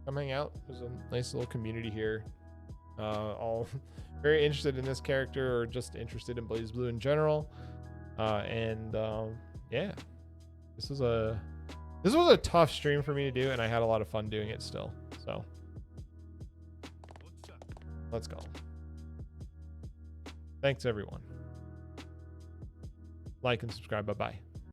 Come hang out. There's a nice little community here. All very interested in this character or just interested in BlazBlue in general. Yeah. This was a tough stream for me to do, and I had a lot of fun doing it still. So let's go. Thanks everyone. Like and subscribe. Bye-bye.